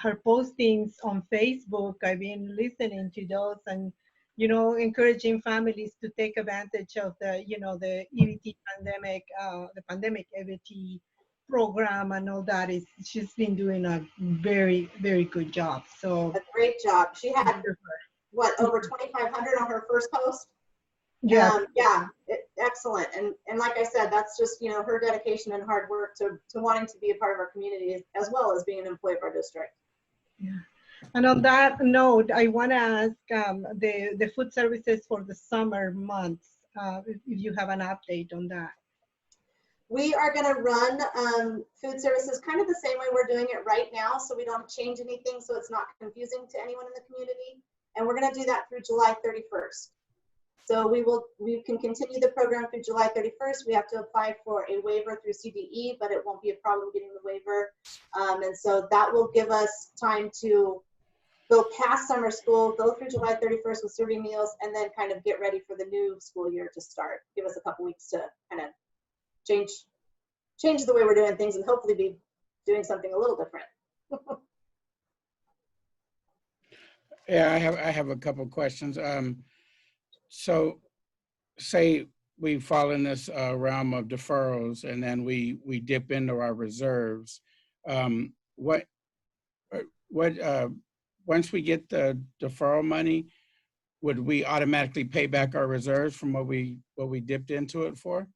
[SPEAKER 8] her postings on Facebook. I've been listening to those and, you know, encouraging families to take advantage of the, you know, the EBT pandemic, the pandemic EBT program and all that. She's been doing a very, very good job. So
[SPEAKER 16] a great job. She had what, over 2,500 on her first post?
[SPEAKER 8] Yeah.
[SPEAKER 16] Excellent. And like I said, that's just, you know, her dedication and hard work to wanting to be a part of our community as well as being an employee of our district.
[SPEAKER 8] Yeah. And on that note, I want to ask the food services for the summer months, if you have an update on that.
[SPEAKER 16] We are going to run food services kind of the same way we're doing it right now, so we don't change anything so it's not confusing to anyone in the community. And we're going to do that through July 31st. So we can continue the program through July 31st. We have to apply for a waiver through CDE, but it won't be a problem getting the waiver. And so that will give us time to go past summer school, go through July 31st with serving meals, and then kind of get ready for the new school year to start. Give us a couple weeks to kind of change the way we're doing things and hopefully be doing something a little different.
[SPEAKER 9] Yeah, I have a couple questions. So say we fall in this realm of deferrals and then we dip into our reserves. Once we get the deferral money, would we automatically pay back our reserves from what we dipped into it for?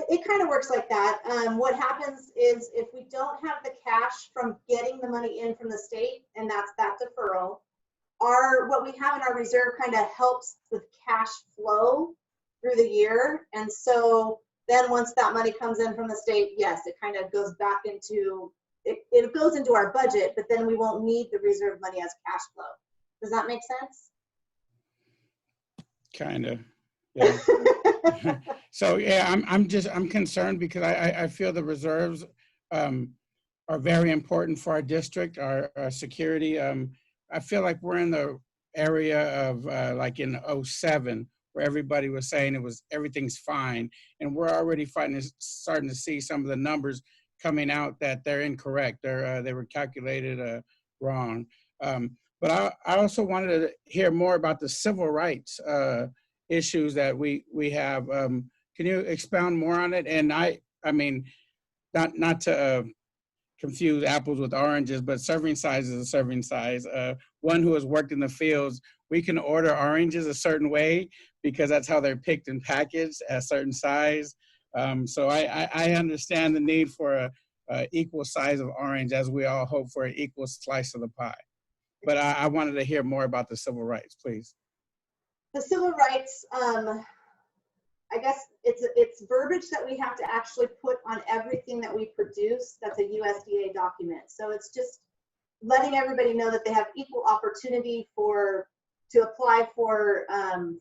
[SPEAKER 16] It kind of works like that. What happens is if we don't have the cash from getting the money in from the state, and that's that deferral, what we have in our reserve kind of helps with cash flow through the year. And so then once that money comes in from the state, yes, it kind of goes back into it goes into our budget, but then we won't need the reserve money as cash flow. Does that make sense?
[SPEAKER 9] Kind of. Yeah. So yeah, I'm concerned because I feel the reserves are very important for our district, our security. I feel like we're in the area of like in '07, where everybody was saying everything's fine, and we're already starting to see some of the numbers coming out that they're incorrect. They were calculated wrong. But I also wanted to hear more about the civil rights issues that we have. Can you expound more on it? And I mean, not to confuse apples with oranges, but serving size is a serving size. One who has worked in the fields, we can order oranges a certain way because that's how they're picked and packaged, a certain size. So I understand the need for a equal size of orange, as we all hope for an equal slice of the pie. But I wanted to hear more about the civil rights, please.
[SPEAKER 16] The civil rights, I guess it's verbiage that we have to actually put on everything that we produce. That's a USDA document. So it's just letting everybody know that they have equal opportunity to apply for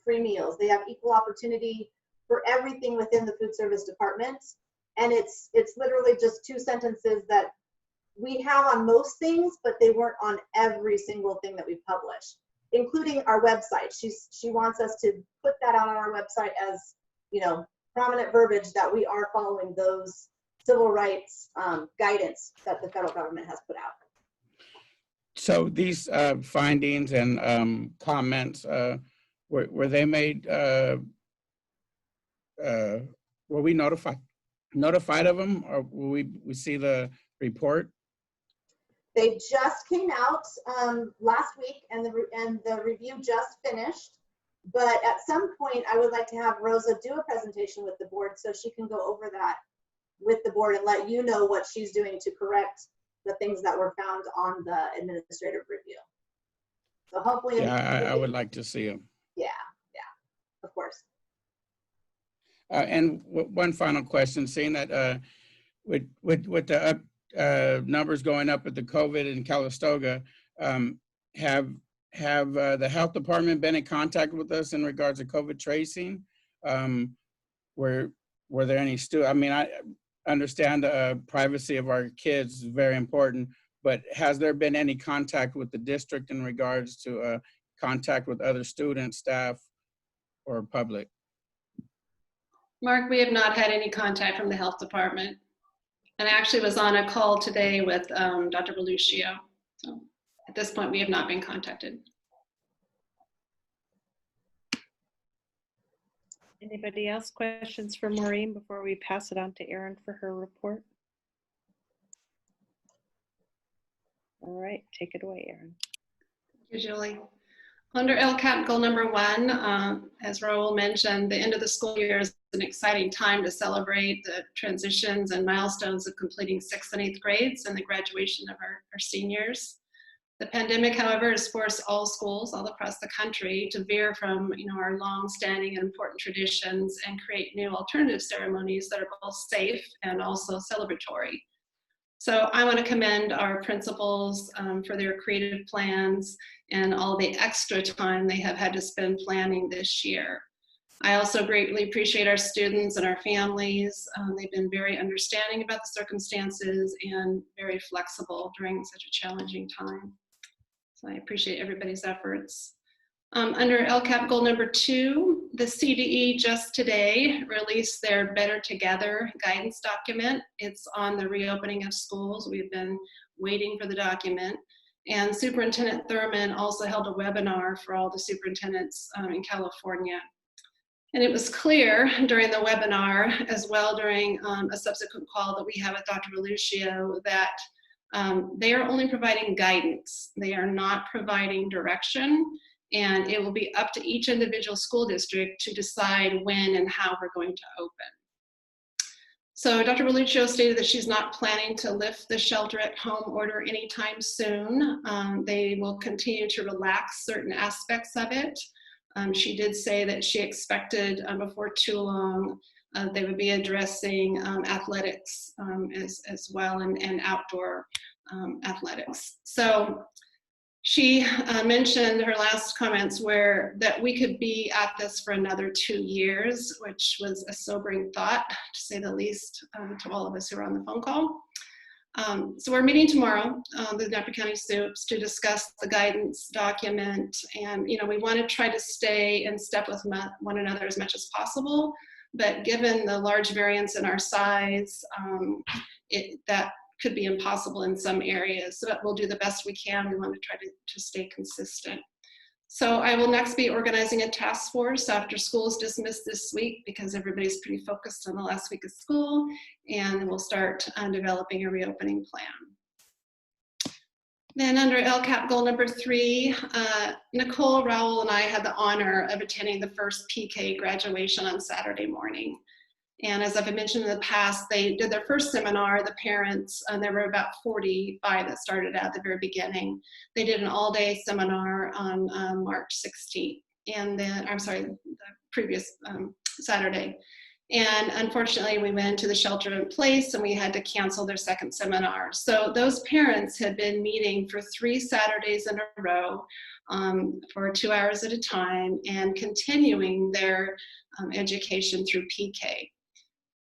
[SPEAKER 16] free meals. They have equal opportunity for everything within the food service department. And it's literally just 2 sentences that we have on most things, but they weren't on every single thing that we publish, including our website. She wants us to put that out on our website as, you know, prominent verbiage that we are following those civil rights guidance that the federal government has put out.
[SPEAKER 9] So these findings and comments, were they made, were we notified of them, or will we see the report?
[SPEAKER 16] They just came out last week, and the review just finished. But at some point, I would like to have Rosa do a presentation with the board so she can go over that with the board and let you know what she's doing to correct the things that were found on the administrative review. So hopefully,
[SPEAKER 9] Yeah, I would like to see them.
[SPEAKER 16] Yeah, of course.
[SPEAKER 9] And one final question, seeing that with the numbers going up with the COVID in Calistoga, have the health department been in contact with us in regards to COVID tracing? Were there any I mean, I understand the privacy of our kids is very important, but has there been any contact with the district in regards to contact with other students, staff, or public?
[SPEAKER 1] Mark, we have not had any contact from the health department. And I actually was on a call today with Dr. Belluccio. So at this point, we have not been contacted.
[SPEAKER 4] Anybody else questions for Maureen before we pass it on to Erin for her report? All right, take it away, Erin.
[SPEAKER 1] Thank you, Julie. Under LCAP goal number 1, as Raul mentioned, the end of the school year is an exciting time to celebrate the transitions and milestones of completing 6th and 8th grades and the graduation of our seniors. The pandemic, however, has forced all schools all across the country to veer from, our long-standing and important traditions and create new alternative ceremonies that are both safe and also celebratory. So I want to commend our principals for their creative plans and all the extra time they have had to spend planning this year. I also greatly appreciate our students and our families. They've been very understanding about the circumstances and very flexible during such a challenging time. So I appreciate everybody's efforts. Under LCAP goal number 2, the CDE just today released their Better Together guidance document. It's on the reopening of schools. We've been waiting for the document. And Superintendent Thurman also held a webinar for all the superintendents in California. And it was clear during the webinar, as well during a subsequent call that we had with Dr. Belluccio, that they are only providing guidance. They are not providing direction. And it will be up to each individual school district to decide when and how we're going to open. So Dr. Belluccio stated that she's not planning to lift the shelter-at-home order anytime soon. They will continue to relax certain aspects of it. She did say that she expected before too long They would be addressing athletics as well, and outdoor athletics. So she mentioned her last comments were that we could be at this for another 2 years, which was a sobering thought, to say the least, to all of us who are on the phone call. So we're meeting tomorrow, the Napa County SUPS, to discuss the guidance document. And, you know, we want to try to stay in step with one another as much as possible. But given the large variance in our size, that could be impossible in some areas. So we'll do the best we can. We want to try to stay consistent. So I will next be organizing a task force after school is dismissed this week, because everybody's pretty focused on the last week of school, and we'll start developing a reopening plan. Then under LCAP goal number 3, Nicole, Raul, and I had the honor of attending the first PK graduation on Saturday morning. And as I've mentioned in the past, they did their first seminar, the parents, and there were about 45 that started at the very beginning. They did an all-day seminar on March 16th, and then, I'm sorry, the previous Saturday. And unfortunately, we went to the shelter in place and we had to cancel their second seminar. So those parents had been meeting for 3 Saturdays in a row for 2 hours at a time and continuing their education through PK.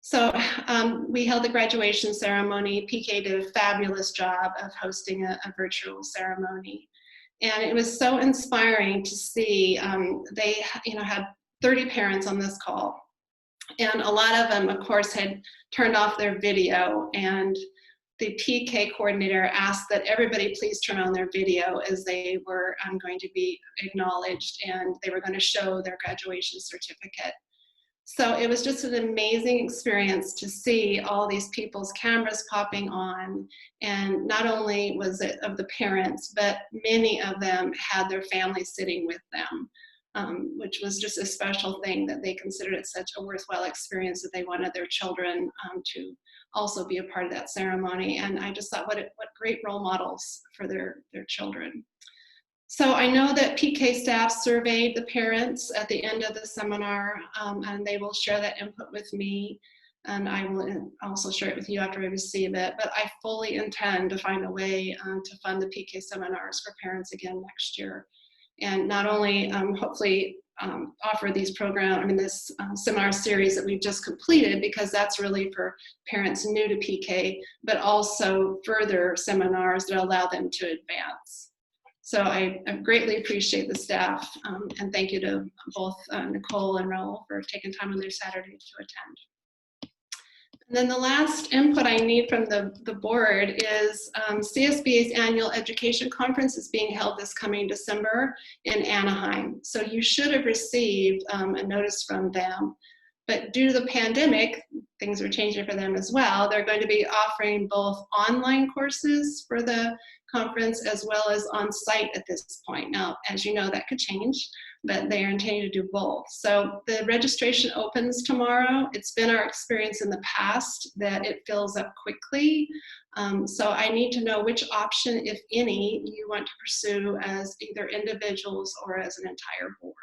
[SPEAKER 1] So we held the graduation ceremony. PK did a fabulous job of hosting a virtual ceremony. And it was so inspiring to see. They had 30 parents on this call. And a lot of them, of course, had turned off their video. And the PK coordinator asked that everybody please turn on their video, as they were going to be acknowledged and they were going to show their graduation certificate. So it was just an amazing experience to see all these people's cameras popping on. And not only was it of the parents, but many of them had their families sitting with them, which was just a special thing, that they considered it such a worthwhile experience that they wanted their children to also be a part of that ceremony. And I just thought, what great role models for their children. So I know that PK staff surveyed the parents at the end of the seminar, and they will share that input with me, and I will also share it with you after I receive it. But I fully intend to find a way to fund the PK seminars for parents again next year. And not only hopefully offer these this seminar series that we've just completed, because that's really for parents new to PK, but also further seminars that allow them to advance. So I greatly appreciate the staff, and thank you to both Nicole and Raul for taking time on their Saturday to attend. And then the last input I need from the board is CSBA's annual education conference is being held this coming December in Anaheim. So you should have received a notice from them. But due to the pandemic, things are changing for them as well. They're going to be offering both online courses for the conference as well as on site at this point. Now, as you know, that could change, but they are intending to do both. So the registration opens tomorrow. It's been our experience in the past that it fills up quickly. So I need to know which option, if any, you want to pursue as either individuals or as an entire board.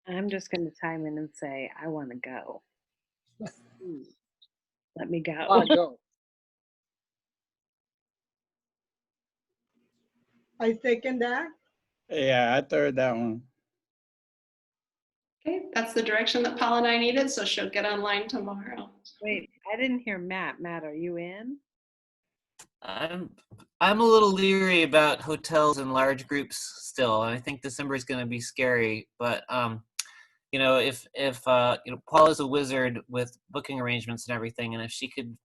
[SPEAKER 4] I'm just going to chime in and say, I want to go. Let me go.
[SPEAKER 17] I go.
[SPEAKER 8] I second that.
[SPEAKER 9] Yeah, I third that one.
[SPEAKER 1] Okay, that's the direction that Paula and I needed, so she'll get online tomorrow.
[SPEAKER 4] Wait, I didn't hear Matt. Matt, are you in?
[SPEAKER 12] I'm a little leery about hotels and large groups still. I think December is going to be scary, but if Paula's a wizard with booking arrangements and everything, and if she could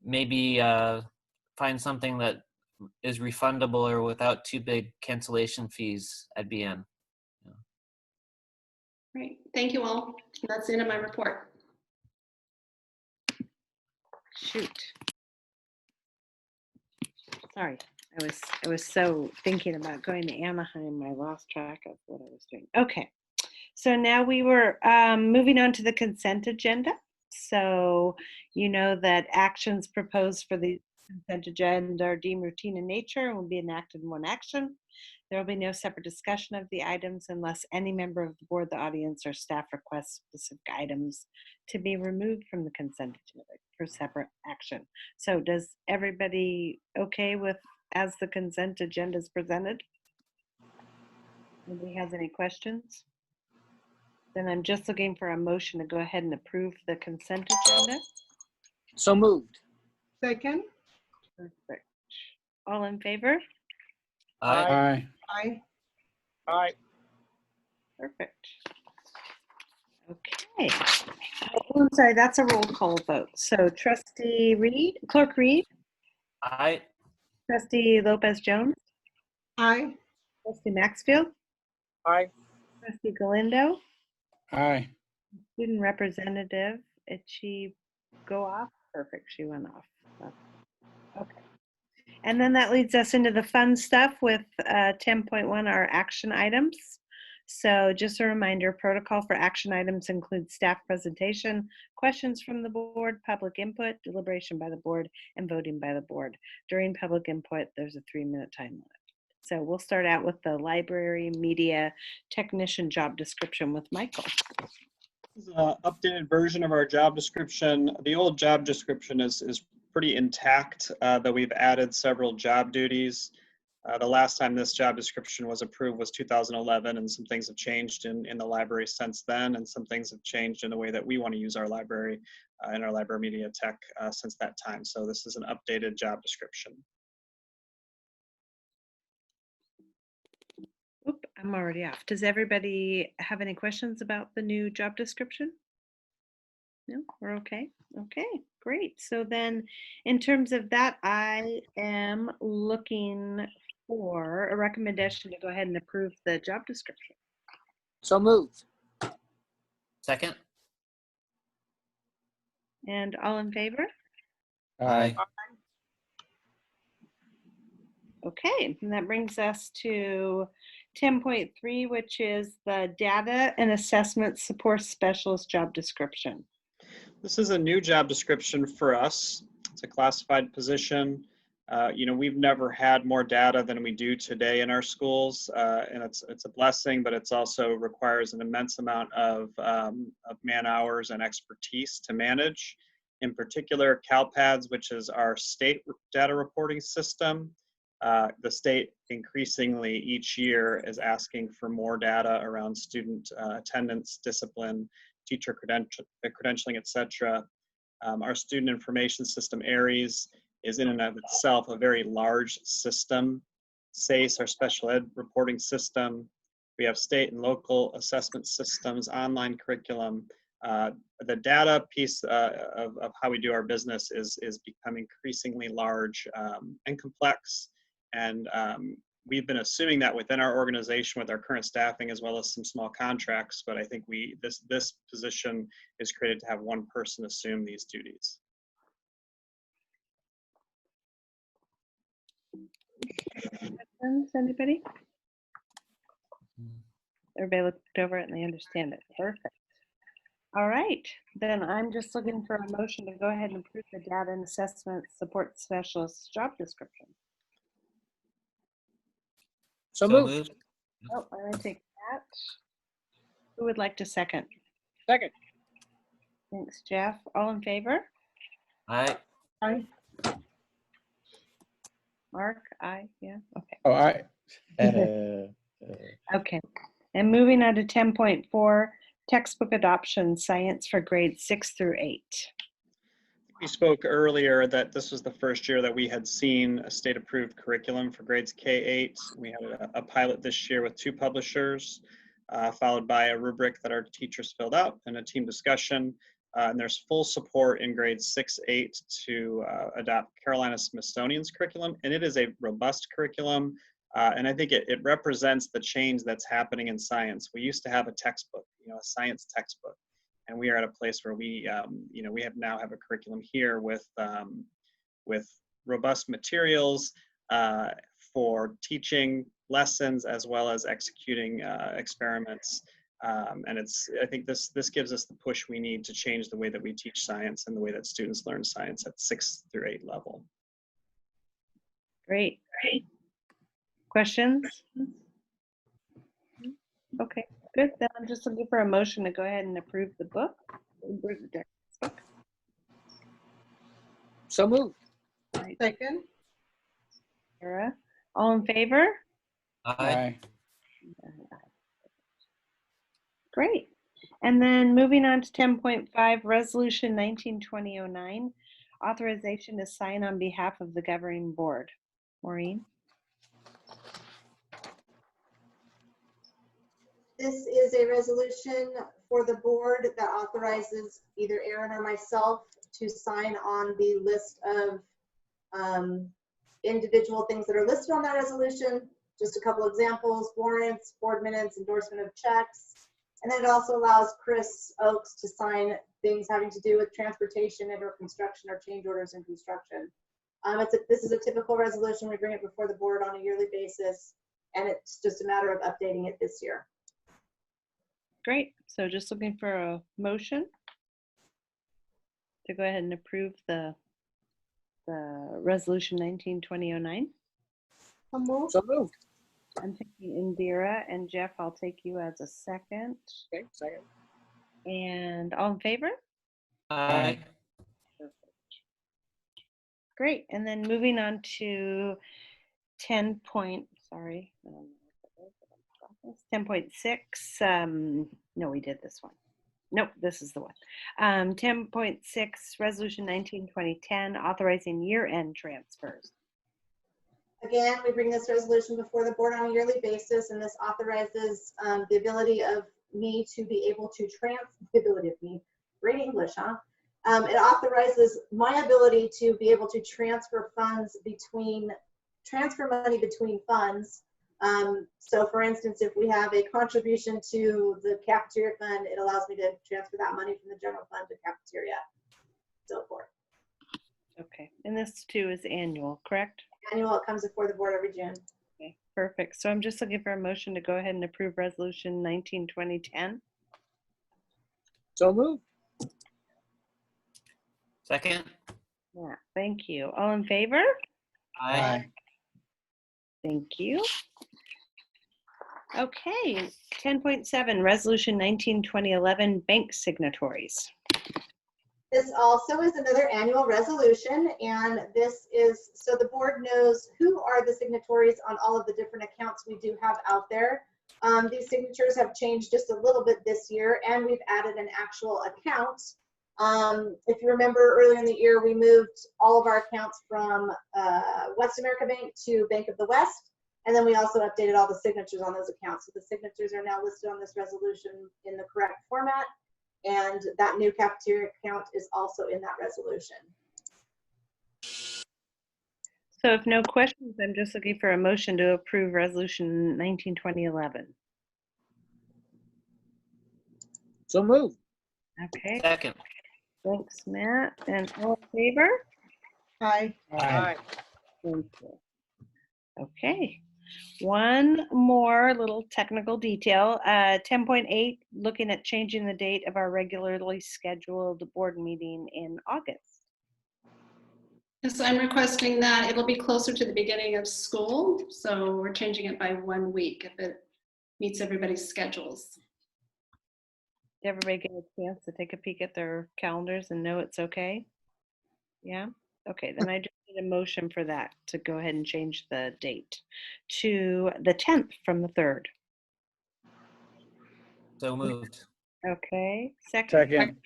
[SPEAKER 12] maybe find something that is refundable or without too big cancellation fees, I'd be in.
[SPEAKER 1] Great, thank you all. That's the end of my report.
[SPEAKER 4] Shoot. Sorry, I was so thinking about going to Anaheim, I lost track of what I was doing. Okay, so now we were moving on to the consent agenda. So you know that actions proposed for the consent agenda are deemed routine in nature and will be enacted in one action. There will be no separate discussion of the items unless any member of the board, the audience, or staff requests specific items to be removed from the consent agenda for separate action. So does everybody okay with as the consent agenda is presented? Anybody has any questions? Then I'm just looking for a motion to go ahead and approve the consent agenda.
[SPEAKER 15] So moved.
[SPEAKER 8] Second?
[SPEAKER 4] Perfect. All in favor?
[SPEAKER 9] Aye.
[SPEAKER 8] Aye.
[SPEAKER 15] Aye.
[SPEAKER 4] Perfect. Okay. Oh, I'm sorry, that's a roll call vote. So trustee Reed, clerk Reed,
[SPEAKER 12] Aye.
[SPEAKER 4] trustee Lopez Jones,
[SPEAKER 8] Aye.
[SPEAKER 4] trustee Maxfield,
[SPEAKER 15] Aye.
[SPEAKER 4] trustee Galindo,
[SPEAKER 9] Aye.
[SPEAKER 4] student representative. Did she go off? Perfect, she went off. Okay. And then that leads us into the fun stuff with 10.1, our action items. So just a reminder, protocol for action items includes staff presentation, questions from the board, public input, deliberation by the board, and voting by the board. During public input, there's a 3-minute time limit. So we'll start out with the library media technician job description with Michael.
[SPEAKER 11] This is an updated version of our job description. The old job description is pretty intact, though we've added several job duties. The last time this job description was approved was 2011, and some things have changed in the library since then, and some things have changed in the way that we want to use our library and our library media tech since that time. So this is an updated job description.
[SPEAKER 4] Oop, I'm already off. Does everybody have any questions about the new job description? No, we're okay. Okay, great. So then in terms of that, I am looking for a recommendation to go ahead and approve the job description.
[SPEAKER 15] So moved.
[SPEAKER 12] Second.
[SPEAKER 4] And all in favor?
[SPEAKER 9] Aye.
[SPEAKER 4] Okay, and that brings us to 10.3, which is the data and assessment support specialist job description.
[SPEAKER 11] This is a new job description for us. It's a classified position. We've never had more data than we do today in our schools, and it's a blessing, but it's also requires an immense amount of man hours and expertise to manage. In particular, CalPADS, which is our state data reporting system. The state increasingly each year is asking for more data around student attendance, discipline, teacher credentialing, etc. Our student information system, ARIES, is in and of itself a very large system. SACE, our special ed reporting system. We have state and local assessment systems, online curriculum. The data piece of how we do our business is becoming increasingly large and complex. And we've been assuming that within our organization with our current staffing as well as some small contracts, but I think this position is created to have one person assume these duties.
[SPEAKER 4] Questions, anybody? Everybody looked over it and they understand it. Perfect. All right, then I'm just looking for a motion to go ahead and approve the data and assessment support specialist job description.
[SPEAKER 15] So moved.
[SPEAKER 4] Oh, I'm gonna take that. Who would like to second?
[SPEAKER 15] Second.
[SPEAKER 4] Thanks, Jeff. All in favor?
[SPEAKER 12] Aye.
[SPEAKER 8] Aye.
[SPEAKER 4] Mark, aye, yeah, okay.
[SPEAKER 9] Oh, aye.
[SPEAKER 4] Okay, and moving on to 10.4, textbook adoption, science for grades 6 through 8.
[SPEAKER 11] We spoke earlier that this was the first year that we had seen a state-approved curriculum for grades K-8. We had a pilot this year with 2 publishers, followed by a rubric that our teachers filled out and a team discussion. And there's full support in grades 6-8 to adopt Carolina Smithsonian's curriculum, and it is a robust curriculum. And I think it represents the change that's happening in science. We used to have a textbook, a science textbook. And we are at a place where we now have a curriculum here with robust materials for teaching lessons as well as executing experiments. And I think this gives us the push we need to change the way that we teach science and the way that students learn science at 6 through 8 level.
[SPEAKER 4] Great. Questions? Okay, good. Then I'm just looking for a motion to go ahead and approve the book. Approve the textbook.
[SPEAKER 15] So moved.
[SPEAKER 4] Right,
[SPEAKER 8] Second.
[SPEAKER 4] Sarah. All in favor?
[SPEAKER 12] Aye.
[SPEAKER 4] Great. And then moving on to 10.5, Resolution 19-2009, authorization to sign on behalf of the governing board. Maureen?
[SPEAKER 16] This is a resolution for the board that authorizes either Aaron or myself to sign on the list of individual things that are listed on that resolution. Just a couple examples: warrants, board minutes, endorsement of checks. And then it also allows Chris Oakes to sign things having to do with transportation and or construction or change orders in construction. This is a typical resolution. We bring it before the board on a yearly basis, and it's just a matter of updating it this year.
[SPEAKER 4] Great. So just looking for a motion to go ahead and approve the resolution 19-2009.
[SPEAKER 15] So moved.
[SPEAKER 4] I'm taking Indira, and Jeff, I'll take you as a second.
[SPEAKER 15] Okay, second.
[SPEAKER 4] And all in favor?
[SPEAKER 12] Aye.
[SPEAKER 4] Great. And then moving on to 10.6. No, we did this one. Nope, this is the one. 10.6, Resolution 19-2010, authorizing year-end transfers.
[SPEAKER 16] Again, we bring this resolution before the board on a yearly basis, and this authorizes the ability of me to be able to great English, huh? It authorizes my ability to be able to transfer money between funds. So for instance, if we have a contribution to the cafeteria fund, it allows me to transfer that money from the general fund to cafeteria, so forth.
[SPEAKER 4] Okay, and this too is annual, correct?
[SPEAKER 16] Annual, it comes before the board every June.
[SPEAKER 4] Okay, perfect. So I'm just looking for a motion to go ahead and approve Resolution 19-2010.
[SPEAKER 15] So moved.
[SPEAKER 12] Second.
[SPEAKER 4] Yeah, thank you. All in favor?
[SPEAKER 12] Aye.
[SPEAKER 4] Thank you. Okay, 10.7, Resolution 19-2011, bank signatories.
[SPEAKER 16] This also is another annual resolution, and this is so the board knows who are the signatories on all of the different accounts we do have out there. These signatures have changed just a little bit this year, and we've added an actual account. If you remember earlier in the year, we moved all of our accounts from West America Bank to Bank of the West, and then we also updated all the signatures on those accounts. So the signatures are now listed on this resolution in the correct format. And that new cafeteria account is also in that resolution.
[SPEAKER 4] So if no questions, I'm just looking for a motion to approve Resolution 19-2011.
[SPEAKER 15] So moved.
[SPEAKER 4] Okay,
[SPEAKER 12] Second.
[SPEAKER 4] thanks, Matt. And all in favor?
[SPEAKER 8] Aye.
[SPEAKER 15] Aye.
[SPEAKER 4] Thank you. Okay, one more little technical detail. 10.8, looking at changing the date of our regularly scheduled board meeting in August.
[SPEAKER 1] Yes, I'm requesting that it'll be closer to the beginning of school. So we're changing it by 1 week if it meets everybody's schedules.
[SPEAKER 4] Did everybody get a chance to take a peek at their calendars and know it's okay? Yeah? Okay, then I just need a motion for that to go ahead and change the date to the 10th from the 3rd.
[SPEAKER 12] So moved.
[SPEAKER 4] Okay, second.
[SPEAKER 9] Second.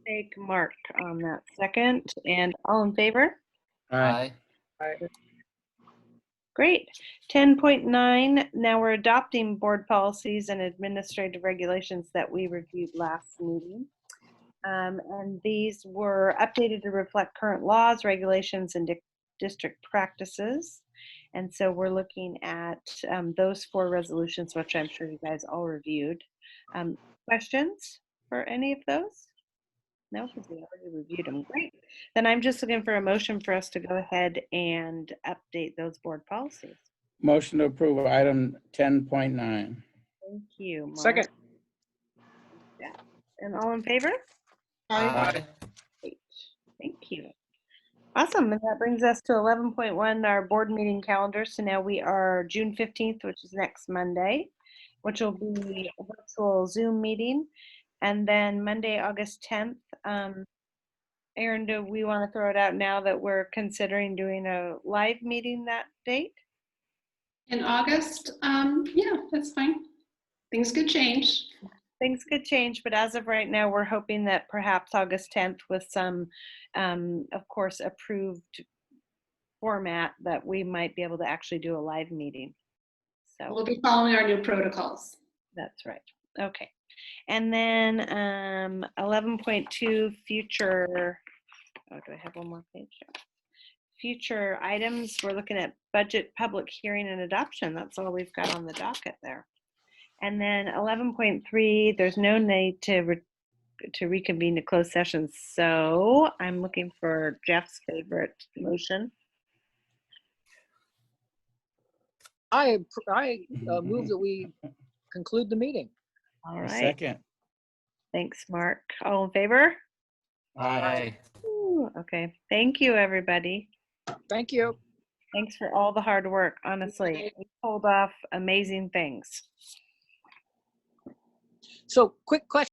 [SPEAKER 4] Take Mark on that second. And all in favor?
[SPEAKER 12] Aye.
[SPEAKER 4] Great. 10.9, now we're adopting board policies and administrative regulations that we reviewed last meeting. And these were updated to reflect current laws, regulations, and district practices. And so we're looking at those 4 resolutions, which I'm sure you guys all reviewed. Questions for any of those? No, because we already reviewed them. Great. Then I'm just looking for a motion for us to go ahead and update those board policies.
[SPEAKER 9] Motion to approve item 10.9.
[SPEAKER 4] Thank you, Mark.
[SPEAKER 15] Second.
[SPEAKER 4] And all in favor?
[SPEAKER 8] Aye.
[SPEAKER 12] Aye.
[SPEAKER 4] Great. Thank you. Awesome, and that brings us to 11.1, our board meeting calendar. So now we are June 15th, which is next Monday, which will be a virtual Zoom meeting. And then Monday, August 10th. Aaron, do we want to throw it out now that we're considering doing a live meeting that date?
[SPEAKER 1] In August, yeah, that's fine. Things could change.
[SPEAKER 4] Things could change, but as of right now, we're hoping that perhaps August 10th with some, of course, approved format that we might be able to actually do a live meeting. So
[SPEAKER 1] We'll be following our new protocols.
[SPEAKER 4] that's right. Okay. And then 11.2 future, oh, do I have one more page? Future items, we're looking at budget, public hearing, and adoption. That's all we've got on the docket there. And then 11.3, there's no need to reconvene to closed session. So I'm looking for Jeff's favorite motion.
[SPEAKER 15] I move that we conclude the meeting.
[SPEAKER 4] All right.
[SPEAKER 9] Second.
[SPEAKER 4] Thanks, Mark. All in favor?
[SPEAKER 12] Aye.
[SPEAKER 4] Ooh, okay. Thank you, everybody.
[SPEAKER 15] Thank you.
[SPEAKER 4] Thanks for all the hard work. Honestly, we pulled off amazing things.
[SPEAKER 15] So quick question.